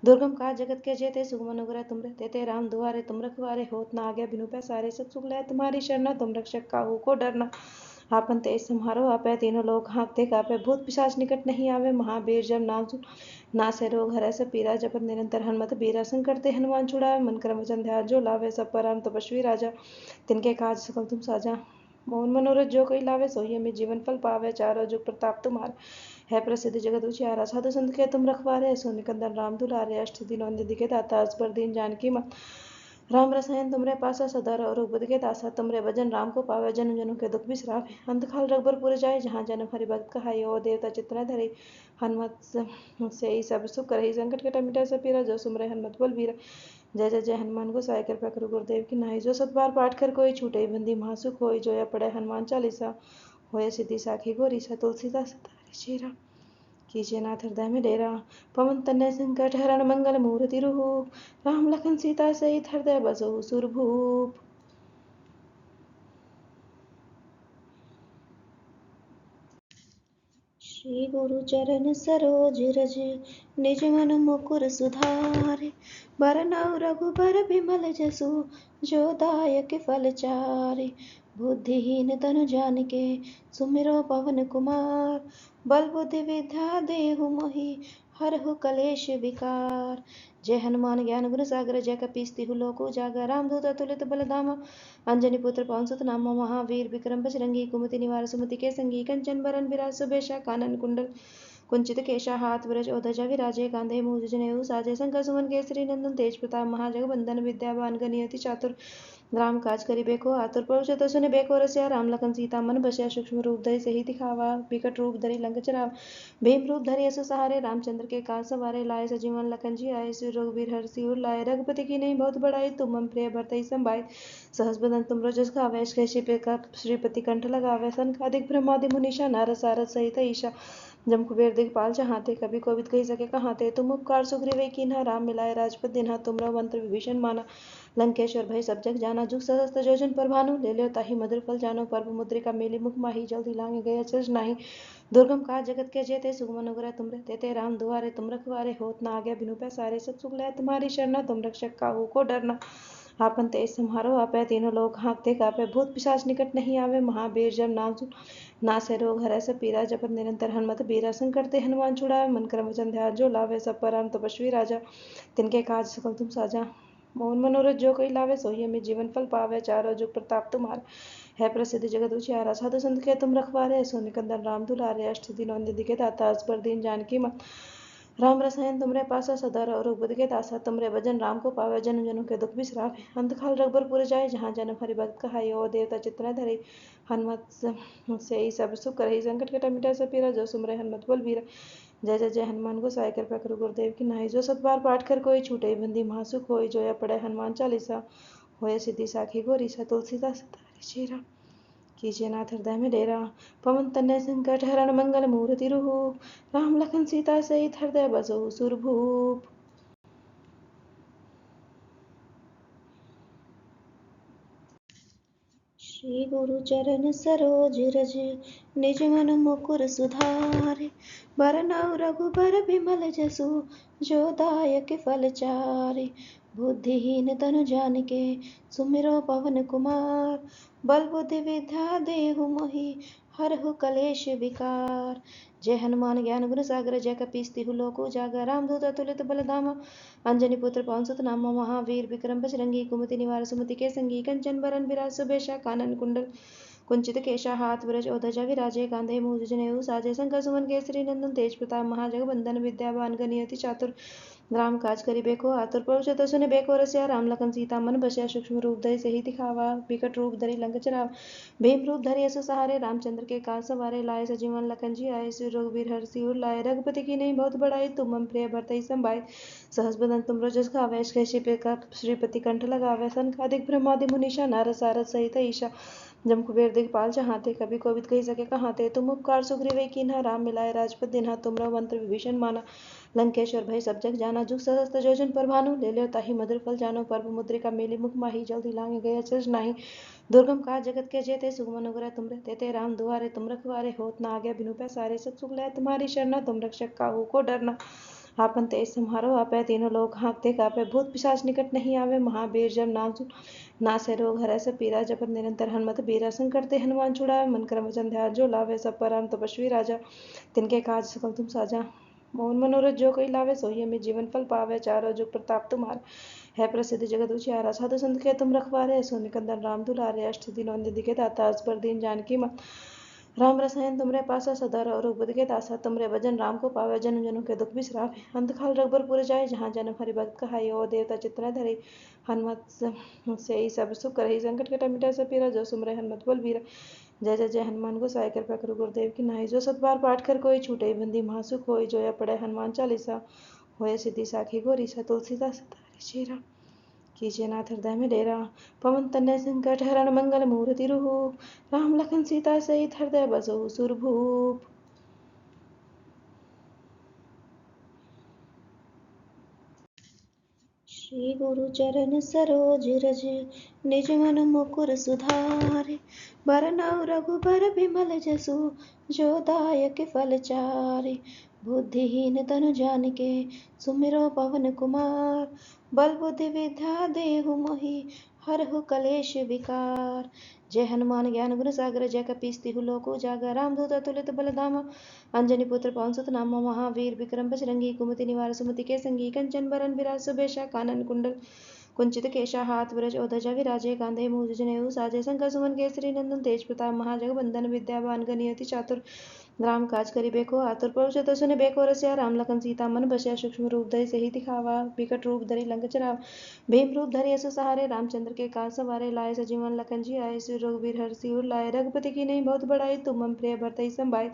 दुर्गम काज जगत के जेते। सुगम अनुग्रह तुम रे तेते। राम दुआरे तुम रखवारे। होत न आज्ञा बिनु पैसारे। सब सुख लय तुम्हारी शरणा। तुम रक्षक काहू को डरना। आपन तेज सम्हारो आपै। तीनों लोक हाँकते कापै। भूत पिशाच निकट नहीं आवे। महावीर जब नाम सुन नासै रोग हरै सब पीरा। जपत निरंतर हनुमत बीरा। संकट ते हनुमान छुड़ावे। मन क्रम वचन ध्यान जो लावे। सब पर राम तपस्वी राजा। तिनके काज सकल तुम साजा। मोहन मनोरथ जो कोई लावे। सोई अमित जीवन फल पावे। चारों जुग प्रताप तुम्हारा है प्रसिद्ध जगत उजियारा। साधु संत के तुम रखवारे। सो निकंदन राम दुलारे। अष्ट दिनों निधि के दाता। असबर दीन जानकी मां। राम रसायन तुमरे पासा। सदा रघुपति के दासा। तुमरे भजन राम को पावे। जन्म जन्म के दुख बिसरावे। अंत काल रघुबर पुर जाय। जहाँ जन्म हरि भक्त कहाई। और देवता चित्तन धरि। हनुमत से ही सब सुख करहि। संकट कटा मिटा सब पीरा। जो सुमरे हनुमत बलबीरा। जय जय जय हनुमान गोसाई कृपा करो गुरुदेव की नाई। जो सत बार पाठ कर कोई छूटे बंदी महासुख होई। जो या पढ़े हनुमान चालीसा होय सिद्धि साखी गोरी। सा तुलसीदास सदा चेरा। कीजिए नाथ हृदय में डेरा। पवन तनय संकट हरण मंगल मूर्ति रूप। राम लखन सीता सहित हृदय बसहु सुरभूप। श्री गुरु चरण सरोज रज निज मन मुकुर सुधारि। बरनउँ रघुबर बिमल जसु जो दायक फलचारि। बुद्धिहीन तनु जानिके सुमिरो पवन कुमार। बल बुद्धि विद्या देहु मोहि हरहु कलेश विकार। जय हनुमान ज्ञान गुण सागर जय कपीस तिहु लोक उजागर रामदूत अतुलित बल धामा अंजनी पुत्र पवन सुत नामा महावीर विक्रम बजरंगी कुमति निवार सुमति के संगी कंचन बरन विराज सुबेशा कानन कुंडल कुंचित केशा हाथ ब्रज ओध्वजा विराजे कांधे मूज जनेऊ साजे शंकर सुमन केसरी नंदन तेज प्रताप महाजगवंदन विद्यावान गणियति चातुर राम काज करिबेको आतुर प्रभु चतुर सुनिबेको रसिया राम लखन सीता मन बसिया सूक्ष्म रूप धरि सही दिखावा विकट रूप धरि लंक चलावा भीम रूप धरि असु सहारे रामचंद्र के काज सवारे लाए सजीवन लखन जी आए श्री रघुवीर हर सिर लाए रघुपति की नहीं बहुत बड़ाई तुम मम प्रिय भरतहि संभाई सहस बदन तुम रजस गावे श्रीपति कंठ लगावे सनकादिक ब्रह्मादि मुनीषा नारद सारद सहित ईशा जम कुबेर दिखपाल चाहते कभी कोविद कही सके कहाते तुम उपकार सुग्रीव कीन्हा राम मिलाए राजपद दिन्हा तुमरा मंत्र विभीषण माना लंकेश्वर भय सब जग जाना जुग सहस्त्र जोजन पर भानु ले लो ताहि मधुर फल जानो पर्व मुद्रिका मेली मुख माही जल्दी लांगे गए चज नाही दुर्गम काज जगत के जेते सुगम अनुग्रह तुम रहते राम दुआरे तुम रखवारे होत न आज्ञा बिनु पैसारे सब सुख लय तुम्हारी शरणा तुम रक्षक काहू को डरना आपन तेज समारो आपे तीनों लोग हाँकते कापे भूत पिशाच निकट नहीं आवे महावीर जब नाम सुन नासे रोग हरै सब पीरा जपत निरंतर हनुमत बीरा संकट ते हनुमान छुड़ावे मन क्रम वचन ध्यान जो लावे सब पर राम तपस्वी राजा तिनके काज सकल तुम साजा मोहन मनोरथ जो कोई लावे सोही में जीवन फल पावे चारों जुग प्रताप तुम्हारा है प्रसिद्ध जगत उजियारा साधु संत के तुम रखवारे सो निकंदन राम दुलारे अष्ट दिनों निधि के दाता अस दीन जानकी मत राम रसायन तुमरे पासा सदा रघुपति के दासा तुमरे भजन राम को पावे जन्म जन्म के दुख बिसरावे अंत काल रघुबर जाए जहाँ जन्म हरि भक्त कहाई ओ देवता चित्रा धरे हनुमत से ही सब सुख रही संकट कटा मिटा सब पीरा जो सुमरे हनुमत बोल बीरा जय जय जय हनुमान गोसाई कृपा करो गुरुदेव की नाई जो सतबार पाठ कर कोई छूटे बंदी महासुख होई जो या पढ़े हनुमान चालीसा होए सिद्धि साखी गोरी सा तुलसीदास तारी चेरा कीजिए नाथ हृदय में डेरा पवन तनय संकट हरण मंगल मूर्ति रूप राम लखन सीता सहित हृदय बसो सुरभूप। श्री गुरु चरण सरोज रज निज मन मुकुर सुधारे बरनउँ रघुबर बिमल जसु जो दायक फल चारे बुद्धिहीन तनु जानिके सुमिरो पवन कुमार बल बुद्धि विद्या देहु मोहि हरहु कलेश विकार। जय हनुमान ज्ञान गुण सागर जय कपीस तिहु लोक उजागर रामदूत अतुलित बल धामा अंजनी पुत्र पवन सुत नामा महावीर विक्रम बजरंगी कुमति निवार सुमति के संगी कंचन बरन विराज सुबेशा कानन कुंडल कुंचित केशा हाथ ब्रज ओध्वजा विराजे कांधे मूज जनेऊ साजे शंकर सुमन केसरी नंदन तेज प्रताप महाजगवंदन विद्यावान गणियति चातुर राम काज करिबेको आतुर प्रभु चतुर सुनिबेको रसिया राम लखन सीता मन बसिया सूक्ष्म रूप धरि सही दिखावा विकट रूप धरि लंक चलावा भीम रूप धरि असु सहारे रामचंद्र के काज सवारे लाए सजीवन लखन जी आए श्री रघुवीर हर सिर लाए रघुपति की नहीं बहुत बड़ाई तुम मम प्रिय भरतहि संभाई सहस बदन तुम रजस गावे श्रीपति कंठ लगावे सनकादिक ब्रह्मादि मुनीषा नारद सारद सहित ईशा जम कुबेर दिखपाल चाहते कभी कोविद कही सके कहाते तुम उपकार सुग्रीव कीन्हा राम मिलाए राजपद दिन्हा तुमरा मंत्र विभीषण माना लंकेश्वर भय सब जग जाना जुग सहस्त्र जोजन पर भानु ले लो ताहि मधुर फल जानो पर्व मुद्रिका मेली मुख माही जल्दी लांगे गए चज नाही दुर्गम काज जगत के जेते सुगम अनुग्रह तुम रहते राम दुआरे तुम रखवारे होत न आज्ञा बिनु पैसारे सब सुख लय तुम्हारी शरणा तुम रक्षक काहू को डरना आपन तेज समारो आपे तीनों लोग हाँकते कापे भूत पिशाच निकट नहीं आवे महावीर जब नाम सुन नासे रोग हरै सब पीरा जपत निरंतर हनुमत बीरा संकट ते हनुमान छुड़ावे मन क्रम वचन ध्यान जो लावे सब पर राम तपस्वी राजा तिनके काज सकल तुम साजा मोहन मनोरथ जो कोई लावे सोही में जीवन फल पावे चारों जुग प्रताप तुम्हारा है प्रसिद्ध जगत उजियारा साधु संत के तुम रखवारे सो निकंदन राम दुलारे अष्ट दिनों निधि के दाता अस दीन जानकी मत राम रसायन तुमरे पासा सदा रघुपति के दासा तुमरे भजन राम को पावे जन्म जन्म के दुख बिसरावे अंत काल रघुबर जाए जहाँ जन्म हरि भक्त कहाई ओ देवता चित्रा धरे हनुमत से ही सब सुख रही संकट कटा मिटा सब पीरा जो सुमरे हनुमत बोल बीरा जय जय जय हनुमान गोसाई कृपा करो गुरुदेव की नाई जो सतबार पाठ कर कोई छूटे बंदी महासुख होई जो या पढ़े हनुमान चालीसा होए सिद्धि साखी गोरी सा तुलसीदास तारी चेरा कीजिए नाथ हृदय में डेरा पवन तनय संकट हरण मंगल मूर्ति रूप राम लखन सीता सहित हृदय बसो सुरभूप। श्री गुरु चरण सरोज रज निज मन मुकुर सुधारे बरनउँ रघुबर बिमल जसु जो दायक फल चारे बुद्धिहीन तनु जानिके सुमिरो पवन कुमार। बल बुद्धि विद्या देहु मोहि हरहु कलेश विकार। जय हनुमान ज्ञान गुण सागर जय कपीस तिहु लोक उजागर। रामदूत अतुलित बल धामा अंजनी पुत्र पवन सुत नामा। महावीर विक्रम बजरंगी कुमति निवार सुमति के संगी। कंचन बरन बिराज सुबेशा कानन कुंडल कुंचित केशा हाथ ब्रज ओध्वजा विराजे कांधे मूज जनेऊ साजे। शंकर सुमन केसरी नंदन तेज प्रताप महाजगबंदन विद्यावान गणियति चातुर। राम काज करिबे को आतुर प्रभु चतुर सुनिबे को रसिया। राम लखन सीता मन बसिया सूक्ष्म रूप धरि सिहि दिखावा। विकट रूप धरि लंक जरावा। भीम रूप धरि असुर सहारे रामचंद्र के काज सवारे। लाए सजीवन लखन जी आए श्री रघुवीर हर्षि सिर लाए। रघुपति की नहीं बहुत बड़ाई तुम मम प्रिय भरतहि संभाई।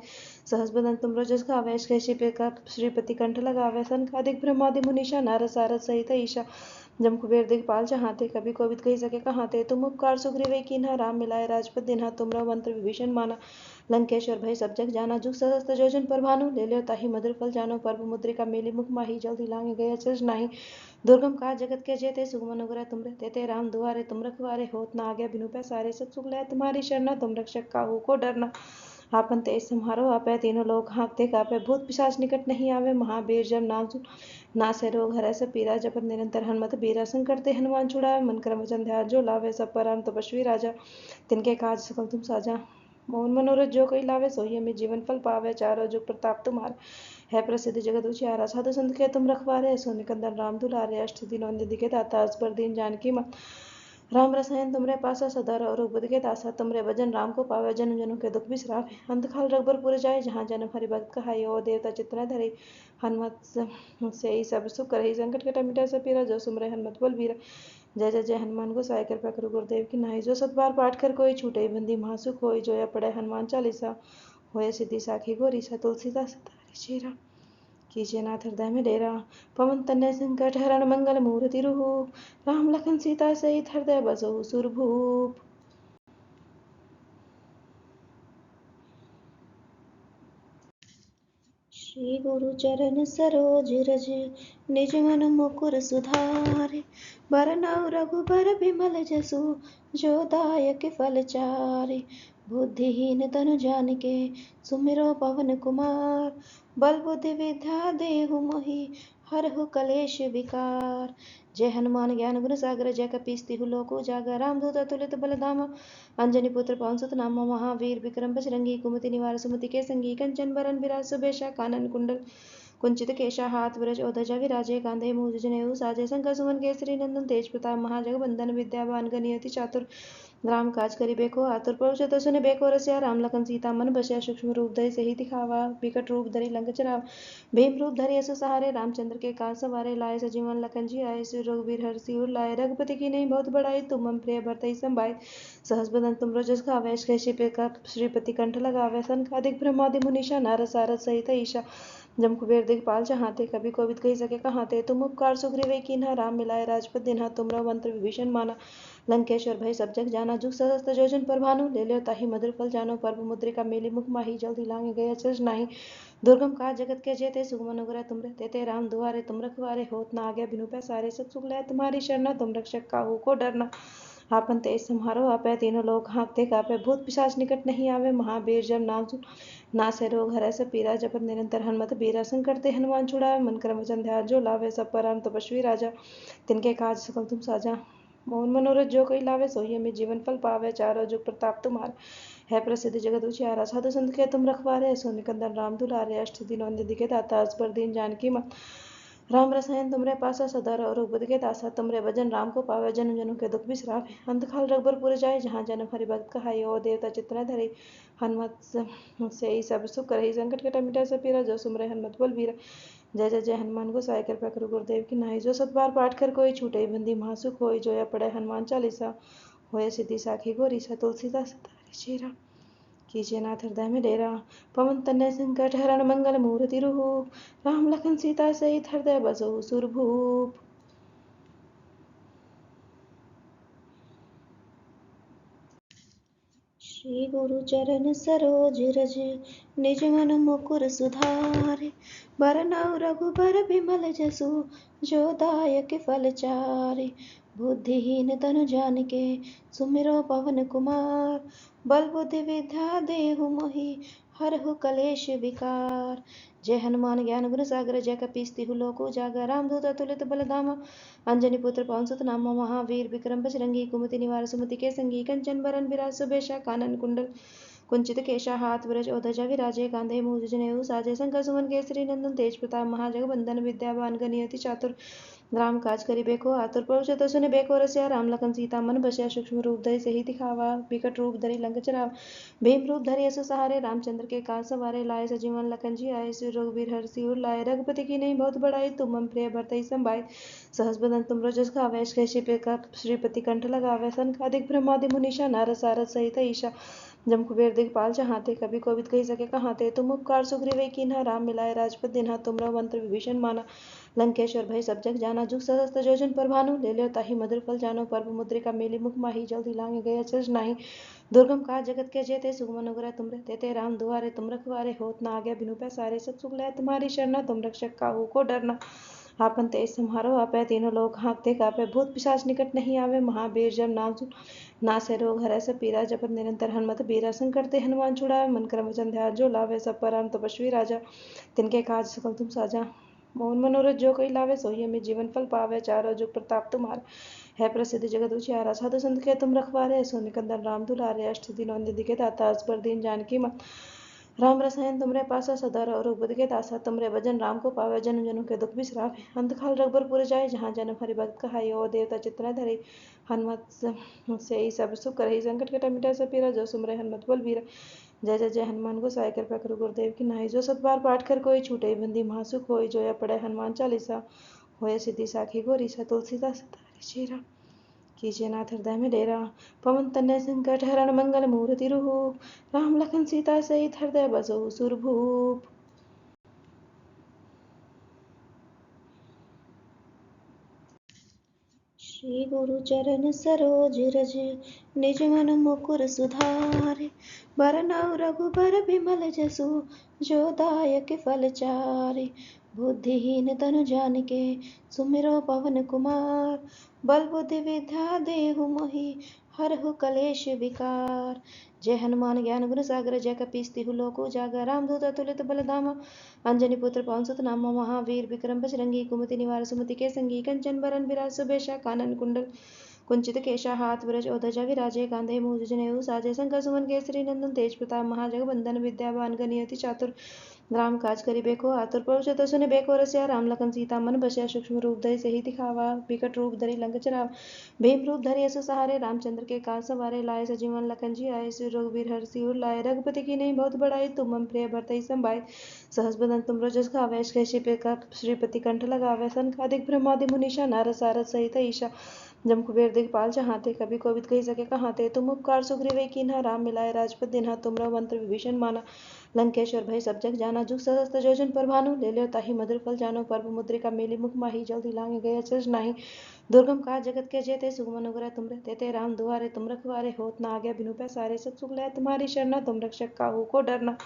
सहस बदन तुम रजस गावे श्रीपति कंठ लगावे। सनकादिक ब्रह्मादि मुनीषा नारद सारद सहित ईशा। जम कुबेर दिखपाल चाहते कभी कोविद कही सके कहाते। तुम उपकार सुग्रीव कीन्हा राम मिलाए राजपद दिन्हा। तुमरा मंत्र विभीषण माना लंकेश्वर भय सब जग जाना। जुग सहस्त्र जोजन पर भानु ले लो ताहि मधुर फल जानो। पर्व मुद्रिका मेली मुख माही जल्दी लांगे गए अचरज नाही। दुर्गम काज जगत के जेते सुगम अनुग्रह तुमरे तेते। राम दुआरे तुम रखवारे होत न आज्ञा बिनु पैसारे। सब सुख लय तुम्हारी शरणा तुम रक्षक काहू को डरना। आपन तेज समारो आपै तीनों लोग हाँकते कापै। भूत पिशाच निकट नहीं आवे महावीर जब नाम सुन नासे रोग हरै सब पीरा। जपत निरंतर हनुमत बीरा। संकट ते हनुमान छुड़ावे मन क्रम वचन ध्यान जो लावे। सब पर राम तपस्वी राजा तिनके काज सकल तुम साजा। मोहन मनोरथ जो कोई लावे सोई हमें जीवन फल पावे। चारों जुग प्रताप तुम्हारे है प्रसिद्ध जगत उजियारा। साधु संत के तुम रखवारे सो निकंदन राम दुलारे। अष्ट दिनों निधि के दाता असबर दीन जानकी मत। राम रसायन तुमरे पासा सदा रहो रघुपति के दासा। तुमरे भजन राम को पावे जन जनों के दुख बिसरावे। अंत काल रघुबर जाए जहाँ जन्म हरि भक्त कहाई। और देवता चित्त न धरे हनुमत से ही सब सुख करहि। संकट कटा मिटा सब पीरा जो सुमरे हनुमत बलबीरा। जय जय जय हनुमान गोसाई कृपा करो गुरुदेव की नाई। जो सत बार पाठ कर कोई छूटे बंदी महासुख होई। जो या पढ़े हनुमान चालीसा होय सिद्धि साखी गोरी सा। तुलसीदास सदा चेरा कीजिए नाथ हृदय में डेरा। पवन तनय संकट हरण मंगल मूर्ति रूप। राम लखन सीता सहित हृदय बसहु सुरभूप। श्री गुरु चरण सरोज रज निज मन मुकुर सुधारे। बरनउँ रघुबर बिमल जसु जो दायक फल चारे। बुद्धिहीन तनु जानिके सुमिरो पवन कुमार। बल बुद्धि विद्या देहु मोहि हरहु कलेश विकार। जय हनुमान ज्ञान गुण सागर जय कपीस तिहु लोक उजागर। रामदूत अतुलित बल धामा अंजनी पुत्र पवन सुत नामा। महावीर विक्रम बजरंगी कुमति निवार सुमति के संगी। कंचन बरन बिराज सुबेशा कानन कुंडल कुंचित केशा हाथ ब्रज ओध्वजा विराजे कांधे मूज जनेऊ साजे। शंकर सुमन केसरी नंदन तेज प्रताप महाजगबंदन विद्यावान गणियति चातुर। राम काज करिबे को आतुर प्रभु चतुर सुनिबे को रसिया। राम लखन सीता मन बसिया सूक्ष्म रूप धरि सिहि दिखावा। विकट रूप धरि लंक जरावा। भीम रूप धरि असुर सहारे रामचंद्र के काज सवारे। लाए सजीवन लखन जी आए श्री रघुवीर हर्षि सिर लाए। रघुपति की नहीं बहुत बड़ाई तुम मम प्रिय भरतहि संभाई। सहस बदन तुम रजस गावे श्रीपति कंठ लगावे। सनकादिक ब्रह्मादि मुनीषा नारद सारद सहित ईशा। जम कुबेर दिखपाल चाहते कभी कोविद कही सके कहाते। तुम उपकार सुग्रीव कीन्हा राम मिलाए राजपद दिन्हा। तुमरा मंत्र विभीषण माना लंकेश्वर भय सब जग जाना। जुग सहस्त्र जोजन पर भानु ले लो ताहि मधुर फल जानो। पर्व मुद्रिका मेली मुख माही जल्दी लांगे गए अचरज नाही। दुर्गम काज जगत के जेते सुगम अनुग्रह तुमरे तेते। राम दुआरे तुम रखवारे होत न आज्ञा बिनु पैसारे। सब सुख लय तुम्हारी शरणा तुम रक्षक काहू को डरना। आपन तेज समारो आपै तीनों लोग हाँकते कापै। भूत पिशाच निकट नहीं आवे महावीर जब नाम सुन नासे रोग हरै सब पीरा। जपत निरंतर हनुमत बीरा। संकट ते हनुमान छुड़ावे मन क्रम वचन ध्यान जो लावे। सब पर राम तपस्वी राजा तिनके काज सकल तुम साजा। मोहन मनोरथ जो कोई लावे सोई हमें जीवन फल पावे। चारों जुग प्रताप तुम्हारे है प्रसिद्ध जगत उजियारा। साधु संत के तुम रखवारे सो निकंदन राम दुलारे। अष्ट दिनों निधि के दाता असबर दीन जानकी मत। राम रसायन तुमरे पासा सदा रहो रघुपति के दासा। तुमरे भजन राम को पावे जन जनों के दुख बिसरावे। अंत काल रघुबर जाए जहाँ जन्म हरि भक्त कहाई। और देवता चित्त न धरे हनुमत से ही सब सुख करहि। संकट कटा मिटा सब पीरा जो सुमरे हनुमत बलबीरा। जय जय जय हनुमान गोसाई कृपा करो गुरुदेव की नाई। जो सत बार पाठ कर कोई छूटे बंदी महासुख होई। जो या पढ़े हनुमान चालीसा होय सिद्धि साखी गोरी सा। तुलसीदास सदा चेरा कीजिए नाथ हृदय में डेरा। पवन तनय संकट हरण मंगल मूर्ति रूप। राम लखन सीता सहित हृदय बसहु सुरभूप। श्री गुरु चरण सरोज रज निज मन मुकुर सुधारे। बरनउँ रघुबर बिमल जसु जो दायक फल चारे। बुद्धिहीन तनु जानिके सुमिरो पवन कुमार। बल बुद्धि विद्या देहु मोहि हरहु कलेश विकार। जय हनुमान ज्ञान गुण सागर जय कपीस तिहु लोक उजागर रामदूत अतुलित बलधामा अंजनी पुत्र पवन सुत नामा महावीर विक्रम बजरंगी कुमति निवार सुमति के संगी कंचन बरन विराज सुबेशा कानन कुंडल कुंचित केशा हाथ ब्रज ध्वजा विराजे कांधे मूज जनेऊ साजे शंकर सुमन केसरी नंदन तेज प्रताप महाजगवंदन विद्यावान गणियति चातुर राम काज करि बेको आतुर प्रभु सुनि बेको रसिया राम लखन सीता मन बसिया सूक्ष्म रूप धरि सही दिखावा विकट रूप धरि लंक चलावा भीम रूप धरि असु सहारे रामचंद्र के काज सवारे लाए सजीवन लखन जी आए श्री रघुवीर हर सिर लाए रघुपति की नहीं बहुत बड़ाई तुम मम प्रिय भरतहि संभाई सहस बदन तुम रजस खावे श्रीपति कंठ लगावे सनकादिक ब्रह्मादि मुनीषा नारद सारद सहित ईशा जम कुबेर दिखपाल चाहते कभी कोविद कही सके कहाते तुम उपकार सुग्रीव कीन्हा राम मिलाए राजपद दिन्हा तुमरा मंत्र विभीषण माना लंकेश्वर भय सब जग जाना जुग सहस्त्र जोजन पर भानु ले लो ताहि मधुर फल जानो पर्व मुद्रिका मेली मुख माही जल्दी लांगे गए अचरज नाही दुर्गम काज जगत के जेते सुगम अनुग्रह तुम रे तेते राम दुआरे तुम रखवारे होत न आज्ञा बिनु पैसारे सब सुख लय तुम्हारी शरणा तुम रक्षक काहू को डरना आपन तेज सम्हारो आपै तीनों लोग हाँकते कापे भूत पिशाच निकट नहीं आवे महावीर जब नाम सुन नासे रोग हरै सब पीरा जपत निरंतर हनुमत बीरा संकट ते हनुमान छुड़ावे मन क्रम वचन ध्यान जो लावे सब पर राम तपस्वी राजा तिनके काज सकल तुम साजा मोहन मनोरथ जो कोई लावे सोई में जीवन फल पावे चारों जुग प्रताप तुम्हारे है प्रसिद्ध जगत उजियारा साधु संत के तुम रखवारे सो निकंदन राम दुलारे अष्ट दिनों निधि के दाता अस पर दीन जानकी मत राम रसायन तुमरे पासा सदा और बुद्ध के दासा तुमरे भजन राम को पावे जन्म जन्म के दुख बिसरावे अंत काल रघुबर जाए जहाँ जन्म हरि भक्त कहाई ओ देवता चित्रा धरे हनुमत से ही सब सुख रही संकट कटा मिटा सब पीरा जो सुमरे हनुमत बल बीरा जय जय जय हनुमान गोसाई कृपा करो गुरुदेव की नाई जो सतबार पाठ कर कोई छूटे बंदी महासुख होई जो या पढ़े हनुमान चालीसा होए सिद्धि साखी गोरी सा तुलसीदास तारे चेरा कीजिए नाथ हृदय में डेरा पवन तनय संकट हरण मंगल मूर्ति रूप राम लखन सीता सहित हृदय बसो सुरभूप। श्री गुरु चरण सरोज रज निज मन मुकुर सुधारे बरनउँ रघुबर बिमल जसु जो दायक फल चारे बुद्धिहीन तनु जानिके सुमिरो पवन कुमार बल बुद्धि विद्या देहु मोहि हरहु कलेश विकार जय हनुमान ज्ञान गुण सागर जय कपीस तिहु लोक उजागर रामदूत अतुलित बलधामा अंजनी पुत्र पवन सुत नामा महावीर विक्रम बजरंगी कुमति निवार सुमति के संगी कंचन बरन विराज सुबेशा कानन कुंडल कुंचित केशा हाथ ब्रज ध्वजा विराजे कांधे मूज जनेऊ साजे शंकर सुमन केसरी नंदन तेज प्रताप महाजगवंदन विद्यावान गणियति चातुर राम काज करि बेको आतुर प्रभु सुनि बेको रसिया राम लखन सीता मन बसिया सूक्ष्म रूप धरि सही दिखावा विकट रूप धरि लंक चलावा भीम रूप धरि असु सहारे रामचंद्र के काज सवारे लाए सजीवन लखन जी आए श्री रघुवीर हर सिर लाए रघुपति की नहीं बहुत बड़ाई तुम मम प्रिय भरतहि संभाई सहस बदन तुम रजस खावे श्रीपति कंठ लगावे सनकादिक ब्रह्मादि मुनीषा नारद सारद सहित ईशा जम कुबेर दिखपाल चाहते कभी कोविद कही सके कहाते तुम उपकार सुग्रीव कीन्हा राम मिलाए राजपद दिन्हा तुमरा मंत्र विभीषण माना लंकेश्वर भय सब जग जाना जुग सहस्त्र जोजन पर भानु ले लो ताहि मधुर फल जानो पर्व मुद्रिका मेली मुख माही जल्दी लांगे गए अचरज नाही दुर्गम काज जगत के जेते सुगम अनुग्रह तुम रे तेते राम दुआरे तुम रखवारे होत न आज्ञा बिनु पैसारे सब सुख लय तुम्हारी शरणा तुम रक्षक काहू को डरना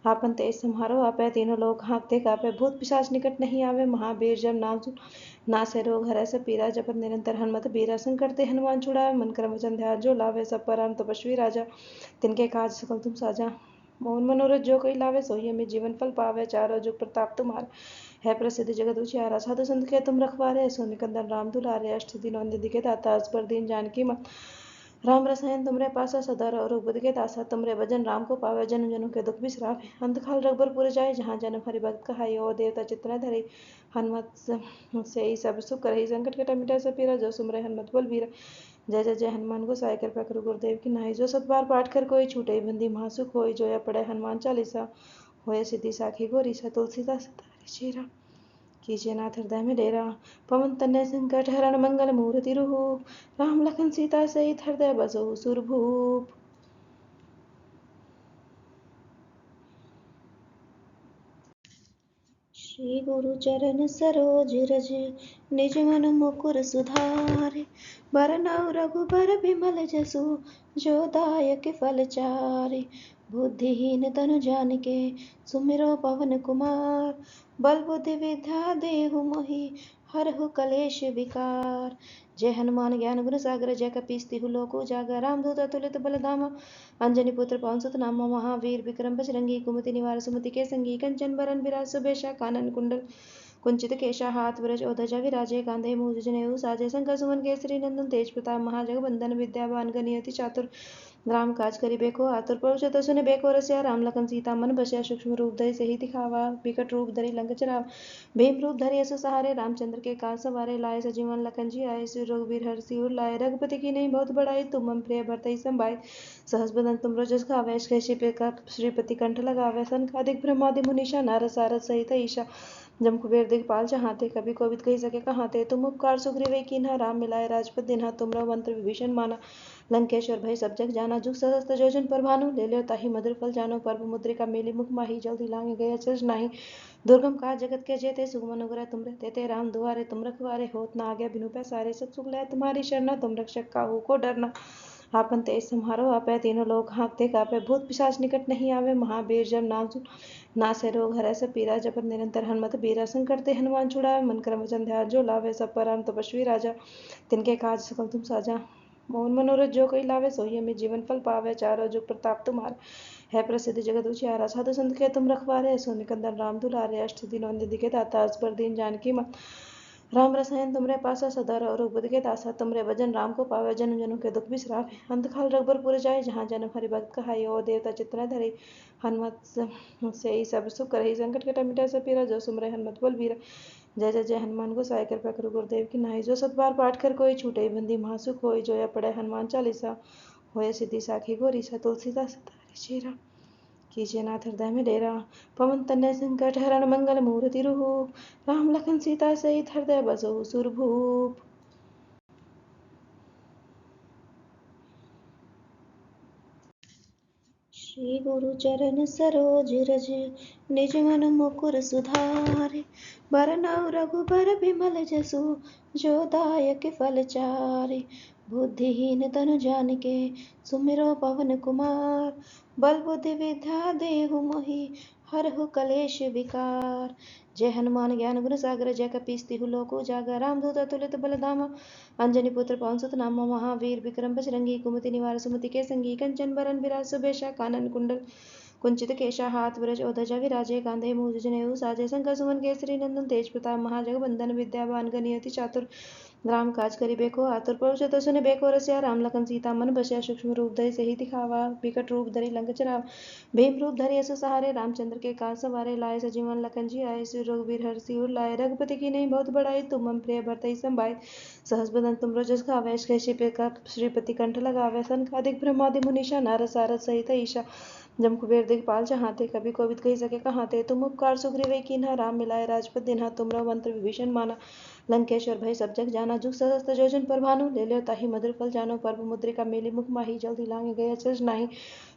आपन तेज सम्हारो आपै तीनों लोग हाँकते कापे भूत पिशाच निकट नहीं आवे महावीर जब नाम सुन नासे रोग हरै सब पीरा जपत निरंतर हनुमत बीरा संकट ते हनुमान छुड़ावे मन क्रम वचन ध्यान जो लावे सब पर राम तपस्वी राजा तिनके काज सकल तुम साजा मोहन मनोरथ जो कोई लावे सोई में जीवन फल पावे चारों जुग प्रताप तुम्हारे है प्रसिद्ध जगत उजियारा साधु संत के तुम रखवारे सो निकंदन राम दुलारे अष्ट दिनों निधि के दाता अस पर दीन जानकी मत राम रसायन तुमरे पासा सदा और बुद्ध के दासा तुमरे भजन राम को पावे जन्म जन्म के दुख बिसरावे अंत काल रघुबर जाए जहाँ जन्म हरि भक्त कहाई ओ देवता चित्रा धरे हनुमत से ही सब सुख रही संकट कटा मिटा सब पीरा जो सुमरे हनुमत बल बीरा जय जय जय हनुमान गोसाई कृपा करो गुरुदेव की नाई जो सतबार पाठ कर कोई छूटे बंदी महासुख होई जो या पढ़े हनुमान चालीसा होए सिद्धि साखी गोरी सा तुलसीदास तारे चेरा कीजिए नाथ हृदय में डेरा पवन तनय संकट हरण मंगल मूर्ति रूप राम लखन सीता सहित हृदय बसो सुरभूप। श्री गुरु चरण सरोज रज निज मन मुकुर सुधारे बरनउँ रघुबर बिमल जसु जो दायक फल चारे बुद्धिहीन तनु जानिके सुमिरो पवन कुमार बल बुद्धि विद्या देहु मोहि हरहु कलेश विकार जय हनुमान ज्ञान गुण सागर जय कपीस तिहु लोक उजागर रामदूत अतुलित बल धामा अंजनी पुत्र पवन सुत नामा महावीर विक्रम बजरंगी कुमति निवार सुमति के संगी कंचन बरन विराज सुबेशा कानन कुंडल कुंचित केशा हाथ ब्रज ओध्वजा विराजे कांधे मूज जनेऊ साजे शंकर सुमन केसरी नंदन तेज प्रताप महाजगबंदन विद्यावान गणियति चातुर राम काज करिबेको आतुर प्रभु चतुर सुने बेको रसिया राम लखन सीता मन बसिया सूक्ष्म रूप धरि सही दिखावा विकट रूप धरि लंक चलावा भीम रूप धरि असु सहारे रामचंद्र के काज सवारे लाए सजीवन लखन जी आए श्री रघुवीर हर सिर लाए रघुपति की नहीं बहुत बड़ाई तुम मम प्रिय भरतहि संभाय सहस बदन तुम रजस गावे श्रीपति कंठ लगावे सनकादिक ब्रह्मादि मुनीषा नारद सारद सहित ईशा जम कुबेर दिखपाल चाहते कभी कोविद कही सके कहाते तुम उपकार सुग्रीव कीन्हा राम मिलाए राजपद दिन्हा तुमरा मंत्र विभीषण माना लंकेश्वर भय सब जग जाना जुग सहस्त्र जोजन पर भानु ले लो ताहि मधुर फल जानो पर्व मुद्रिका मेली मुख माही जल्दी लांगे गया चर्च नाही दुर्गम काज जगत के जेते सुगम अनुग्रह तुमरे तेते राम दुआरे तुम रखवारे होत ना आज्ञा बिनु पैसारे सब सुख लय तुम्हारी शरणा तुम रक्षक काहू को डरना आपन तेज सम्हारो आपै तीनों लोग हाँकते कापे भूत पिशाच निकट नहीं आवे महावीर जब नाम सुन नासे रोग हरै सब पीरा जपत निरंतर हनुमत बीरा संकट ते हनुमान छुड़ावे मन क्रम वचन ध्यान जो लावे सब पर राम तपस्वी राजा तिनके काज सकल तुम साजा मोहन मनोरथ जो कोई लावे सोई में जीवन फल पावे चारों जुग प्रताप तुम्हारा है प्रसिद्ध जगत उजियारा साधु संत के तुम रखवारे सो निकंदन राम दुलारे अष्ट दिनों निधि के दाता असबर दीन जानकी मत राम रसायन तुमरे पासा सदा रघुपति के दासा तुमरे भजन राम को पावे जन्म जन्म के दुख बिसरावे अंत काल रघुबर जाए जहाँ जन्म हरि भक्त कहाई ओ देवता चित्तन धरे हनुमत से ही सब सुख करही संकट कटा मिटा सब पीरा जो सुमरे हनुमत बोल वीरा जय जय जय हनुमान गोसाई कृपा करो गुरुदेव की नाई जो सतबार पाठ कर कोई छूटे बंदी महासुख होई जो या पढ़े हनुमान चालीसा होय सिद्धि साखी गोरी सा तुलसीदास तारे चेरा कीजिए नाथ हृदय में डेरा पवन तनय संकट हरण मंगल मूर्ति रूप राम लखन सीता सहित हृदय बसो सुरभूप। श्री गुरु चरण सरोज रज निज मन मुकुर सुधारे बरनउँ रघुबर बिमल जसु जो दायक फल चारे बुद्धिहीन तनु जानिके सुमिरो पवन कुमार बल बुद्धि विद्या देहु मोहि हरहु कलेश विकार जय हनुमान ज्ञान गुण सागर जय कपीस तिहु लोक उजागर रामदूत अतुलित बल धामा अंजनी पुत्र पवन सुत नामा महावीर विक्रम बजरंगी कुमति निवार सुमति के संगी कंचन बरन विराज सुबेशा कानन कुंडल कुंचित केशा हाथ ब्रज ओध्वजा विराजे कांधे मूज जनेऊ साजे शंकर सुमन केसरी नंदन तेज प्रताप महाजगबंदन विद्यावान गणियति चातुर राम काज करिबेको आतुर प्रभु चतुर सुने बेको रसिया राम लखन सीता मन बसिया सूक्ष्म रूप धरि सही दिखावा विकट रूप धरि लंक चलावा भीम रूप धरि असु सहारे रामचंद्र के काज सवारे लाए सजीवन लखन जी आए श्री रघुवीर हर सिर लाए रघुपति की नहीं बहुत बड़ाई तुम मम प्रिय भरतहि संभाय सहस बदन तुम रजस गावे श्रीपति कंठ लगावे सनकादिक ब्रह्मादि मुनीषा नारद सारद सहित ईशा जम कुबेर दिखपाल चाहते कभी कोविद कही सके कहाते तुम उपकार सुग्रीव कीन्हा राम मिलाए राजपद दिन्हा तुमरा मंत्र विभीषण माना लंकेश्वर भय सब जग जाना जुग सहस्त्र जोजन पर भानु ले लो ताहि मधुर फल जानो पर्व मुद्रिका मेली मुख माही जल्दी लांगे गया चर्च नाही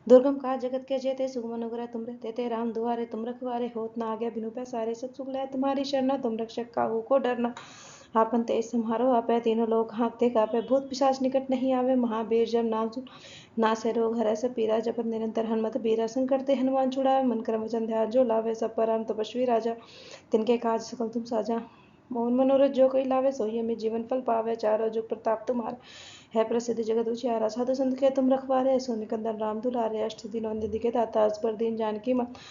दुर्गम काज जगत के जेते सुगम अनुग्रह तुमरे तेते राम दुआरे तुम रखवारे होत ना आज्ञा बिनु पैसारे सब सुख लय तुम्हारी शरणा तुम रक्षक काहू को डरना आपन तेज सम्हारो आपै तीनों लोग हाँकते कापे भूत पिशाच निकट नहीं आवे महावीर जब नाम सुन नासे रोग हरै सब पीरा जपत निरंतर हनुमत बीरा संकट ते हनुमान छुड़ावे मन क्रम वचन ध्यान जो लावे सब पर राम तपस्वी राजा तिनके काज सकल तुम साजा मोहन मनोरथ जो कोई लावे सोई में जीवन फल पावे चारों जुग प्रताप तुम्हारा है प्रसिद्ध जगत उजियारा साधु संत के तुम रखवारे सो निकंदन राम दुलारे अष्ट दिनों निधि के दाता असबर दीन जानकी मत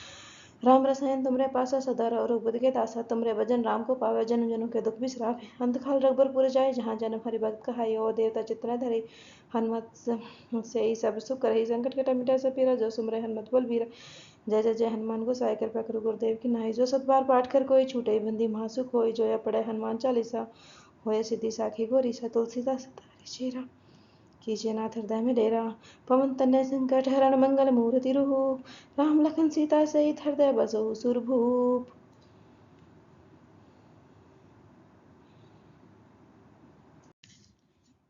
राम रसायन तुमरे पासा सदा रघुपति के दासा तुमरे भजन राम को पावे जन्म जन्म के दुख बिसरावे अंत काल रघुबर जाए जहाँ जन्म हरि भक्त कहाई ओ देवता चित्तन धरे हनुमत से ही सब सुख करही संकट कटा मिटा सब पीरा जो सुमरे हनुमत बोल वीरा जय जय जय हनुमान गोसाई कृपा करो गुरुदेव की नाई जो सतबार पाठ कर कोई छूटे बंदी महासुख होई जो या पढ़े हनुमान चालीसा होय सिद्धि साखी गोरी सा तुलसीदास तारे चेरा कीजिए नाथ हृदय में डेरा पवन तनय संकट हरण मंगल मूर्ति रूप राम लखन सीता सहित हृदय बसो सुरभूप।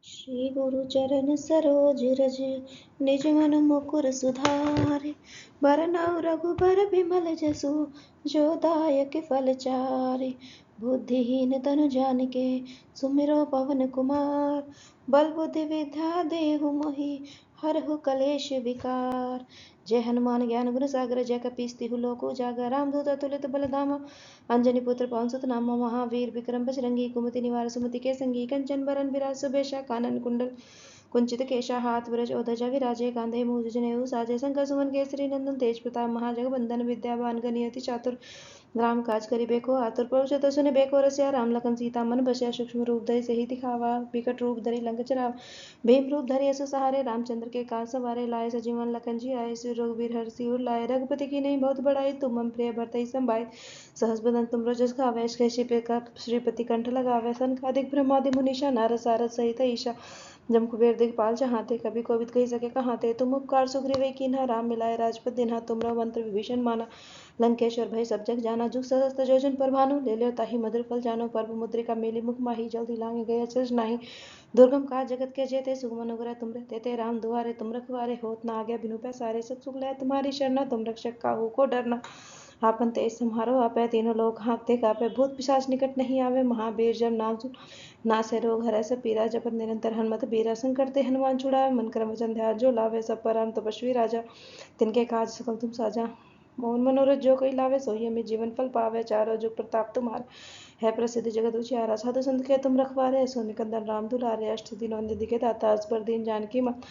श्री गुरु चरण सरोज रज निज मन मुकुर सुधारे बरनउँ रघुबर बिमल जसु जो दायक फल चारे बुद्धिहीन तनु जानिके सुमिरो पवन कुमार बल बुद्धि विद्या देहु मोहि हरहु कलेश विकार। जय हनुमान ज्ञान गुण सागर जय कपीस तिहु लोक उजागर रामदूत अतुलित बलधामा अंजनी पुत्र पवन सुत नामा महावीर विक्रम बजरंगी कुमति निवार सुमति के संगी कंचन बरन बिराज सुबेशा कानन कुंडल कुंचित केशा हाथ ब्रज ओध्वजा विराजे कांधे मूज जनेऊ साजे शंकर सुमन केसरी नंदन तेज प्रताप महाजगबंदन विद्यावान गणियति चातुर राम काज करिबे को आतुर प्रभु चतुर सुने बेको रसिया राम लखन सीता मन बसिया सूक्ष्म रूप धरि सही दिखावा विकट रूप धरि लंक चरावा भीम रूप धरि असु सहारे रामचंद्र के काज सवारे लाए सजीवन लखन जी आए श्री रघुवीर हर सिर लाए रघुपति की नहीं बहुत बड़ाई तुम मम प्रिय भरतहि संभाय सहस बदन तुम रजस गावे श्रीपति कंठ लगावे सनकादिक ब्रह्मादि मुनीषा नारद सारद सहित ईशा जम कुबेर दिखपाल चाहते कभी कोविद कही सके कहाते तुम उपकार सुग्रीव कीन्हा राम मिलाए राजपद दिन्हा तुमरा मंत्र विभीषण माना लंकेश्वर भय सब जग जाना जुग सहस्त्र जोजन पर भानु ले लो ताहि मधुर फल जानो पर्व मुद्रिका मेली मुख माही जल्दी लांगे गए अचरज नाही दुर्गम काज जगत के जेते सुगम अनुग्रह तुम तेते राम दुआरे तुम रखवारे होत न आज्ञा बिनु पैसारे सब सुख लय तुम्हारी शरणा तुम रक्षक काहू को डरना आपन तेज सम्हारो आपै तीनों लोग हाँकते कापे भूत पिशाच निकट नहीं आवे महावीर जब नाम सुन नासे रोग हरै सब पीरा जपत निरंतर हनुमत बीरा संकट ते हनुमान छुड़ावे मन क्रम वचन ध्यान जो लावे सब पर राम तपस्वी राजा तिनके काज सकल तुम साजा मोहन मनोरथ जो कोई लावे सोई हमें जीवन फल पावे चारों जुग प्रताप तुम्हारा है प्रसिद्ध जगत उजियारा साधु संत के तुम रखवारे सो निकंदन राम दुलारे अष्ट दिनों निधि के दाता अस दीन जानकी मत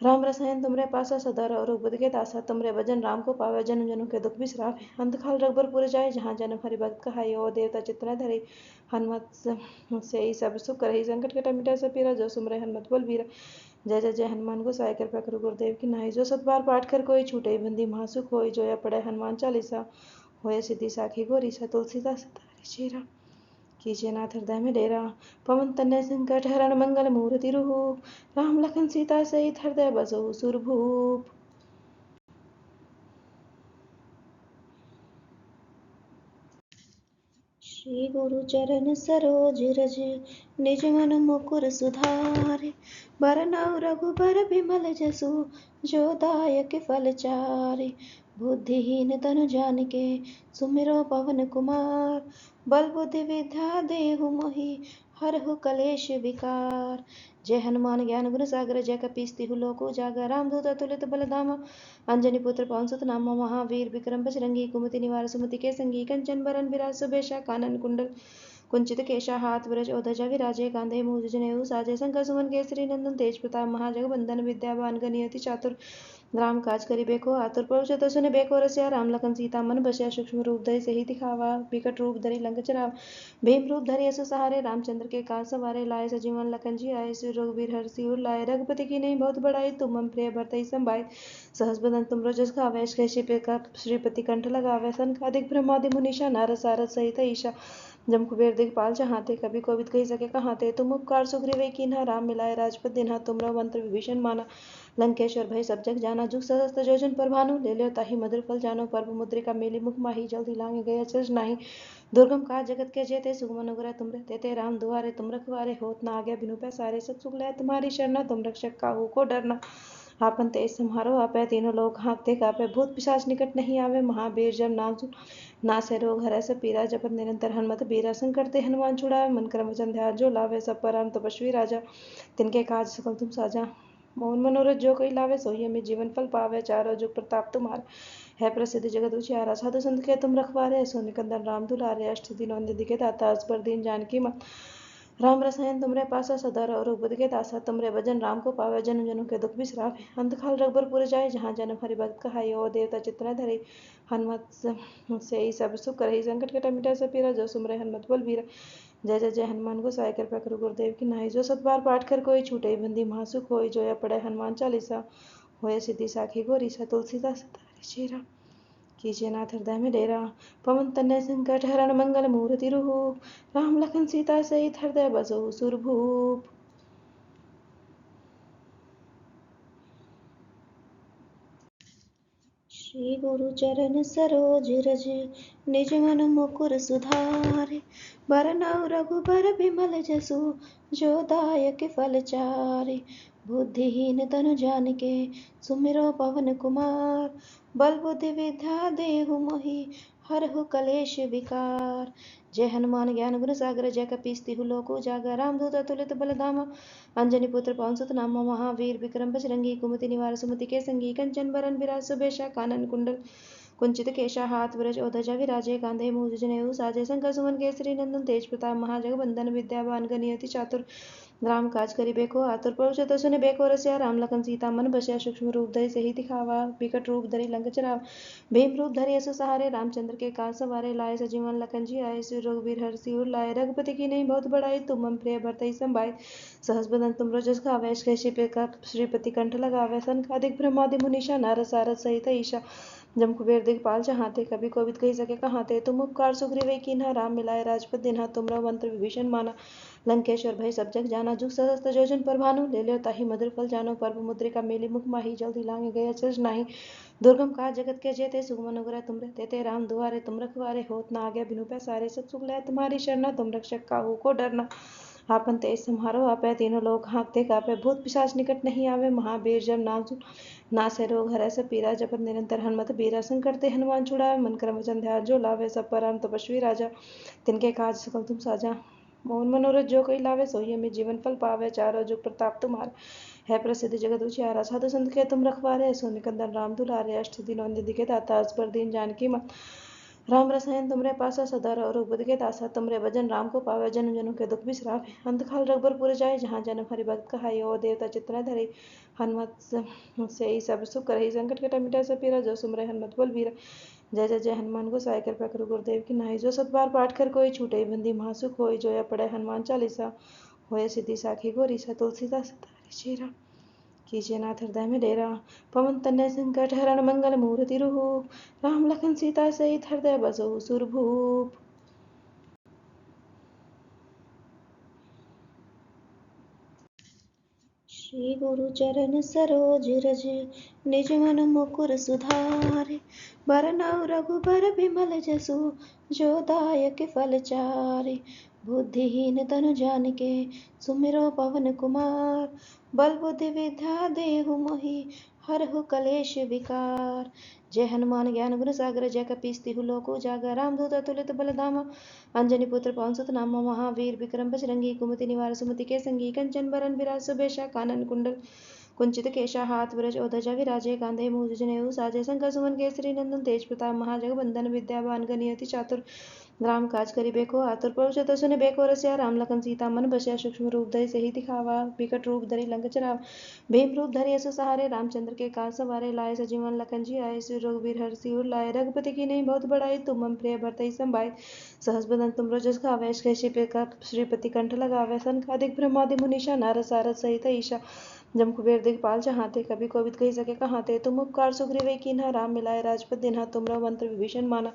राम रसायन तुमरे पासा सदा और बुद्ध के दासा तुमरे भजन राम को पावे जन जनों के दुख बिसरावे अंत काल रघुबर जाए जहाँ जन्म हरि भक्त कहाई ओ देवता चित्र धरे हनुमत से ही सब सुख रही संकट कटा मिटा सब पीरा जो सुमरे हनुमत बल वीरा जय जय जय हनुमान गोसाई कृपा करो गुरुदेव की नाई जो सतबार पाठ कर कोई छूटे बंदी महासुख होय जो या पढ़े हनुमान चालीसा होय सिद्धि साखी गोरी सा तुलसीदास तारी चेरा कीजिए नाथ हृदय में डेरा पवन तनय संकट हरण मंगल मूर्ति रूप राम लखन सीता सहित हृदय बसो सुरभूप। श्री गुरु चरण सरोज रज निज मन मुकुर सुधारे बरनउँ रघुबर बिमल जसु जो दायक फल चारे बुद्धिहीन तनु जानिके सुमिरो पवन कुमार बल बुद्धि विद्या देहु मोहि हरहु कलेश विकार। जय हनुमान ज्ञान गुण सागर जय कपीस तिहु लोक उजागर रामदूत अतुलित बलधामा अंजनी पुत्र पवन सुत नामा महावीर विक्रम बजरंगी कुमति निवार सुमति के संगी कंचन बरन बिराज सुबेशा कानन कुंडल कुंचित केशा हाथ ब्रज ओध्वजा विराजे कांधे मूज जनेऊ साजे शंकर सुमन केसरी नंदन तेज प्रताप महाजगबंदन विद्यावान गणियति चातुर राम काज करिबे को आतुर प्रभु चतुर सुने बेको रसिया राम लखन सीता मन बसिया सूक्ष्म रूप धरि सही दिखावा विकट रूप धरि लंक चरावा भीम रूप धरि असु सहारे रामचंद्र के काज सवारे लाए सजीवन लखन जी आए श्री रघुवीर हर सिर लाए रघुपति की नहीं बहुत बड़ाई तुम मम प्रिय भरतहि संभाय सहस बदन तुम रजस गावे श्रीपति कंठ लगावे सनकादिक ब्रह्मादि मुनीषा नारद सारद सहित ईशा जम कुबेर दिखपाल चाहते कभी कोविद कही सके कहाते तुम उपकार सुग्रीव कीन्हा राम मिलाए राजपद दिन्हा तुमरा मंत्र विभीषण माना लंकेश्वर भय सब जग जाना जुग सहस्त्र जोजन पर भानु ले लो ताहि मधुर फल जानो पर्व मुद्रिका मेली मुख माही जल्दी लांगे गए अचरज नाही दुर्गम काज जगत के जेते सुगम अनुग्रह तुम तेते राम दुआरे तुम रखवारे होत न आज्ञा बिनु पैसारे सब सुख लय तुम्हारी शरणा तुम रक्षक काहू को डरना आपन तेज सम्हारो आपै तीनों लोग हाँकते कापे भूत पिशाच निकट नहीं आवे महावीर जब नाम सुन नासे रोग हरै सब पीरा जपत निरंतर हनुमत बीरा संकट ते हनुमान छुड़ावे मन क्रम वचन ध्यान जो लावे सब पर राम तपस्वी राजा तिनके काज सकल तुम साजा मोहन मनोरथ जो कोई लावे सोई हमें जीवन फल पावे चारों जुग प्रताप तुम्हारा है प्रसिद्ध जगत उजियारा साधु संत के तुम रखवारे सो निकंदन राम दुलारे अष्ट दिनों निधि के दाता अस दीन जानकी मत राम रसायन तुमरे पासा सदा और बुद्ध के दासा तुमरे भजन राम को पावे जन जनों के दुख बिसरावे अंत काल रघुबर जाए जहाँ जन्म हरि भक्त कहाई ओ देवता चित्र धरे हनुमत से ही सब सुख रही संकट कटा मिटा सब पीरा जो सुमरे हनुमत बल वीरा जय जय जय हनुमान गोसाई कृपा करो गुरुदेव की नाई जो सतबार पाठ कर कोई छूटे बंदी महासुख होय जो या पढ़े हनुमान चालीसा होय सिद्धि साखी गोरी सा तुलसीदास तारी चेरा कीजिए नाथ हृदय में डेरा पवन तनय संकट हरण मंगल मूर्ति रूप राम लखन सीता सहित हृदय बसो सुरभूप। श्री गुरु चरण सरोज रज निज मन मुकुर सुधारे बरनउँ रघुबर बिमल जसु जो दायक फल चारे बुद्धिहीन तनु जानिके सुमिरो पवन कुमार बल बुद्धि विद्या देहु मोहि हरहु कलेश विकार। जय हनुमान ज्ञान गुण सागर जय कपीस तिहु लोक उजागर रामदूत अतुलित बल धामा अंजनी पुत्र पवन सुत नामा महावीर विक्रम बजरंगी कुमति निवार सुमति के संगी कंचन बरन बिराज सुबेशा कानन कुंडल कुंचित केशा हाथ ब्रज ओध्वजा विराजे कांधे मूज जनेऊ साजे शंकर सुमन केसरी नंदन तेज प्रताप महाजगवंदन विद्यावान गणियति चातुर राम काज करिबेको आतुर प्रभु चतुर सुनिबेको रसिया राम लखन सीता मन बसिया सूक्ष्म रूप धरि सिहि दिखावा विकट रूप धरि लंक चलावा भीम रूप धरि असुर सहारे रामचंद्र के काज सवारे लाए सजीवन लखन जी आए श्री रघुवीर हरषि उर लाए रघुपति की नहीं बहुत बड़ाई तुम मम प्रिय भरतहि संभाय सहस बदन तुम रजस गावे श्रीपति कंठ लगावे सनकादिक ब्रह्मादि मुनीषा नारद सारद सहित ईशा जम कुबेर दिखपाल चाहते कभी कोविद कही सके कहाते तुम उपकार सुग्रीव कीन्हा राम मिलाए राजपद दिन्हा तुमरा मंत्र विभीषण माना लंकेश्वर भय सब जग जाना जुग सहस्त्र जोजन पर भानु ले लो ताहि मधुर फल जानो पर्व मुद्रिका मेली मुख माही जल्दी लांगे गए अचरज नाही दुर्गम काज जगत के जेते सुगम अनुग्रह तुम रे तेते राम दुआरे तुम रखवारे होत न आज्ञा बिनु पैसारे सब सुख लय तुम्हारी शरणा तुम रक्षक काहू को डरना आपन तेज सम्हारो आपै तीनों लोग हाँकते कापै भूत पिशाच निकट नहीं आवे महावीर जब नाम सुन नासे रोग हरै सब पीरा जपत निरंतर हनुमत बीरा संकट ते हनुमान छुड़ावे मन क्रम वचन ध्यान जो लावे सब पर राम तपस्वी राजा तिनके काज सकल तुम साजा मोहन मनोरथ जो कोई लावे सोई में जीवन फल पावे चारों जुग प्रताप तुम्हारे है प्रसिद्ध जगत उजियारा साधु संत के तुम रखवारे सो निकंदन राम दुलारे अष्ट दिनों निधि के दाता अस पर दीन जानकी मत राम रसायन तुमरे पासा सदा रघुपति के दासा तुमरे भजन राम को पावे जन्म जन्म के दुख बिसरावे अंत काल रघुबर जाए जहाँ जन्म हरि भक्त कहाई ओ देवता चित्र धरे हनुमत से ही सब सुख करहि संकट कटा मिटा सब पीरा जो सुमरे हनुमत बल बीरा जय जय जय हनुमान गोसाई कृपा करो गुरुदेव की नाई जो सत बार पाठ कर कोई छूटे बंदी महासुख होय जो या पढ़े हनुमान चालीसा होय सिद्धि साखी गोरी सा तुलसीदास सतारे चेरा कीजिए नाथ हृदय में डेरा पवन तनय संकट हरण मंगल मूर्ति रूप राम लखन सीता सहित हृदय बसो सुरभूप। श्री गुरु चरण सरोज रज निज मन मुकुर सुधारे बरनउँ रघुबर बिमल जसु जो दायक फल चारे बुद्धिहीन तनु जानिके सुमिरो पवन कुमार बल बुद्धि विद्या देहु मोहि हरहु कलेश विकार। जय हनुमान ज्ञान गुण सागर जय कपीस तिहु लोक उजागर रामदूत अतुलित बल धामा अंजनी पुत्र पवन सुत नामा महावीर विक्रम बजरंगी कुमति निवार सुमति के संगी कंचन बरन बिराज सुबेशा कानन कुंडल कुंचित केशा हाथ ब्रज ओध्वजा विराजे कांधे मूज जनेऊ साजे शंकर सुमन केसरी नंदन तेज प्रताप महाजगवंदन विद्यावान गणियति चातुर राम काज करिबेको आतुर प्रभु चतुर सुनिबेको रसिया राम लखन सीता मन बसिया सूक्ष्म रूप धरि सिहि दिखावा विकट रूप धरि लंक चलावा भीम रूप धरि असुर सहारे रामचंद्र के काज सवारे लाए सजीवन लखन जी आए श्री रघुवीर हरषि उर लाए रघुपति की नहीं बहुत बड़ाई तुम मम प्रिय भरतहि संभाय सहस बदन तुम रजस गावे श्रीपति कंठ लगावे सनकादिक ब्रह्मादि मुनीषा नारद सारद सहित ईशा जम कुबेर दिखपाल चाहते कभी कोविद कही सके कहाते तुम उपकार सुग्रीव कीन्हा राम मिलाए राजपद दिन्हा तुमरा मंत्र विभीषण माना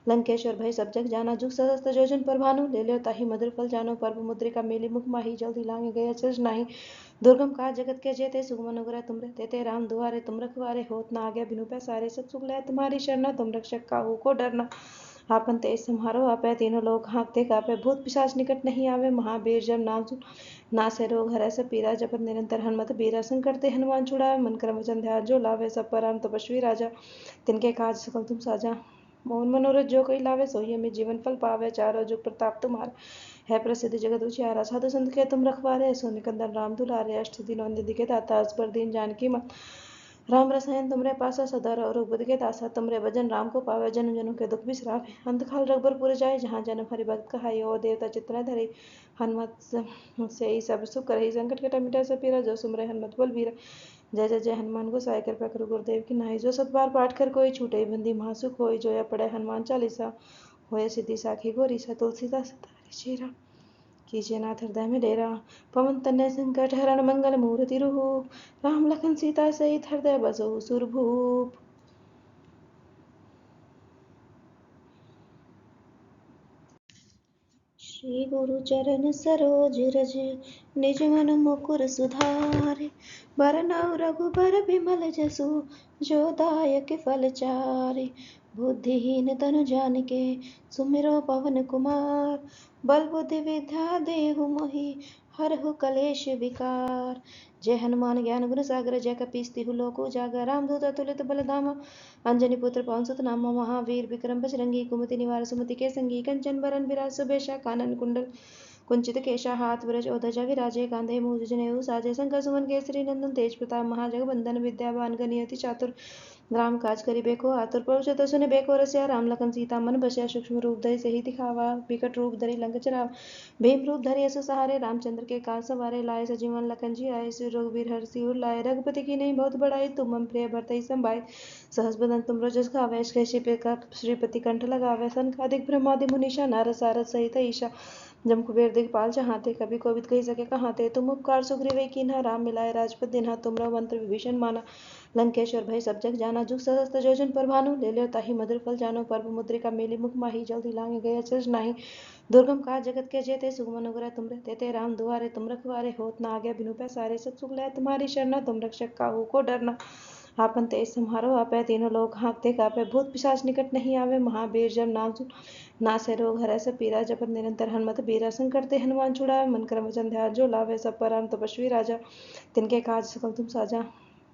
लंकेश्वर भय सब जग जाना जुग सहस्त्र जोजन पर भानु ले लो ताहि मधुर फल जानो पर्व मुद्रिका मेली मुख माही जल्दी लांगे गए अचरज नाही दुर्गम काज जगत के जेते सुगम अनुग्रह तुम रे तेते राम दुआरे तुम रखवारे होत न आज्ञा बिनु पैसारे सब सुख लय तुम्हारी शरणा तुम रक्षक काहू को डरना आपन तेज सम्हारो आपै तीनों लोग हाँकते कापै भूत पिशाच निकट नहीं आवे महावीर जब नाम सुन नासे रोग हरै सब पीरा जपत निरंतर हनुमत बीरा संकट ते हनुमान छुड़ावे मन क्रम वचन ध्यान जो लावे सब पर राम तपस्वी राजा तिनके काज सकल तुम साजा मोहन मनोरथ जो कोई लावे सोई में जीवन फल पावे चारों जुग प्रताप तुम्हारे है प्रसिद्ध जगत उजियारा साधु संत के तुम रखवारे सो निकंदन राम दुलारे अष्ट दिनों निधि के दाता अस पर दीन जानकी मत राम रसायन तुमरे पासा सदा रघुपति के दासा तुमरे भजन राम को पावे जन्म जन्म के दुख बिसरावे अंत काल रघुबर जाए जहाँ जन्म हरि भक्त कहाई ओ देवता चित्र धरे हनुमत से ही सब सुख करहि संकट कटा मिटा सब पीरा जो सुमरे हनुमत बल बीरा जय जय जय हनुमान गोसाई कृपा करो गुरुदेव की नाई जो सत बार पाठ कर कोई छूटे बंदी महासुख होय जो या पढ़े हनुमान चालीसा होय सिद्धि साखी गोरी सा तुलसीदास सतारे चेरा कीजिए नाथ हृदय में डेरा पवन तनय संकट हरण मंगल मूर्ति रूप राम लखन सीता सहित हृदय बसो सुरभूप। श्री गुरु चरण सरोज रज निज मन मुकुर सुधारे बरनउँ रघुबर बिमल जसु जो दायक फल चारे बुद्धिहीन तनु जानिके सुमिरो पवन कुमार बल बुद्धि विद्या देहु मोहि हरहु कलेश विकार। जय हनुमान ज्ञान गुण सागर, जय कपीस तिहु लोक उजागर। रामदूत अतुलित बल धामा, अंजनी पुत्र पवन सुत नामा। महावीर विक्रम बजरंगी, कुमति निवार सुमति के संगी। कंचन बरन बिराज सुबेशा, कानन कुंडल कुंचित केशा। हाथ ब्रज और ध्वजा विराजे, कांधे मूज जनेऊ साजे। शंकर सुमन केसरी नंदन, तेज प्रताप महाजगबंदन। विद्यावान गणियति चातुर, राम काज करिबेको आतुर। प्रभु चरित सुनिबेको रसिया, राम लखन सीता मन बसिया। सूक्ष्म रूप धरि सिहि दिखावा, विकट रूप धरि लंक जरावा। भीम रूप धरि असुर सहारे, रामचंद्र के काज सवारे। लाए सजीवन लखन जी आए, श्री रघुवीर हरषि सिर लाए। रघुपति की नहीं बहुत बड़ाई, तुम मम प्रिय भरतहि संभाय। सहस बदन तुम जस गावे, श्रीपति कंठ लगावे। सनकादिक ब्रह्मादि मुनीषा, नारद सारद सहित ईशा। जम कुबेर दिखपाल चाहते, कभी कोविद कही सके कहाते। तुम उपकार सुग्रीव कीन्हा, राम मिलाए राजपद दीन्हा। तुमरो मंत्र विभीषण माना, लंकेश्वर भय सब जग जाना। जुग सहस्त्र जोजन पर भानु, ले लो ताहि मधुर फल जानो। पर्व मुद्रिका मेली मुख माही, जल्दी लांगे गए अचरज नाही। दुर्गम काज जगत के जेते, सुगम अनुग्रह तुम रे तेते। राम दुआरे तुम रखवारे, होत न आज्ञा बिनु पैसारे। सब सुख लय तुम्हारी शरणा, तुम रक्षक काहू को डरना। आपन तेज सम्हारो आपै, तीनों लोक हांकते कापै। भूत पिशाच निकट नहीं आवे, महावीर जब नाम सुन नासे रोग हरै सब पीरा। जपत निरंतर हनुमत बीरा, संकट ते हनुमान छुड़ावे। मन क्रम वचन ध्यान जो लावे, सब पर राम तपस्वी राजा। तिनके काज सकल तुम साजा,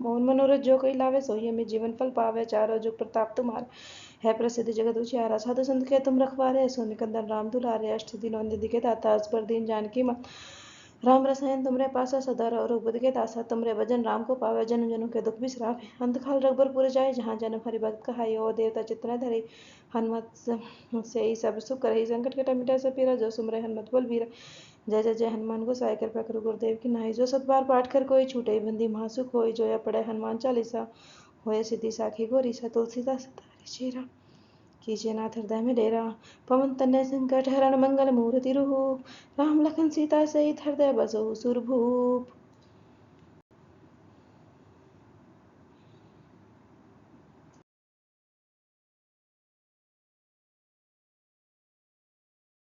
मोहन मनोरथ जो कोई लावे। सोई हमें जीवन फल पावे, चारों जुग प्रताप तुम्हारा है प्रसिद्ध जगत उजियारा। साधु संत के तुम रखवारे, सो निकंदन राम दुलारे। अष्ट दिन निधि के दाता, असबर दीन जानकी मां। राम रसायन तुमरे पासा, सदा रघुपति के दासा। तुमरे भजन राम को पावे, जन्म जन्म के दुख बिसरावे। अंत काल रघुबर जाए, जहाँ जन्म हरि भक्त कहाई। और देवता चित्तन धरे, हनुमत से ही सब सुख करही। संकट कटे मिटाए सब पीरा, जो सुमरे हनुमत बलबीरा। जय जय जय हनुमान गोसाई, कृपा करो गुरुदेव की नाई। जो सत बार पाठ कर कोई छूटे, बंदी महासुख होई। जो या पढ़े हनुमान चालीसा, होय सिद्धि साखी गौरी। सा तुलसीदास सदा चेरा, कीजिए नाथ हृदय में डेरा। पवन तनय संकट हरण, मंगल मूर्ति रूप। राम लखन सीता सहित हृदय बसहु सुरभूप।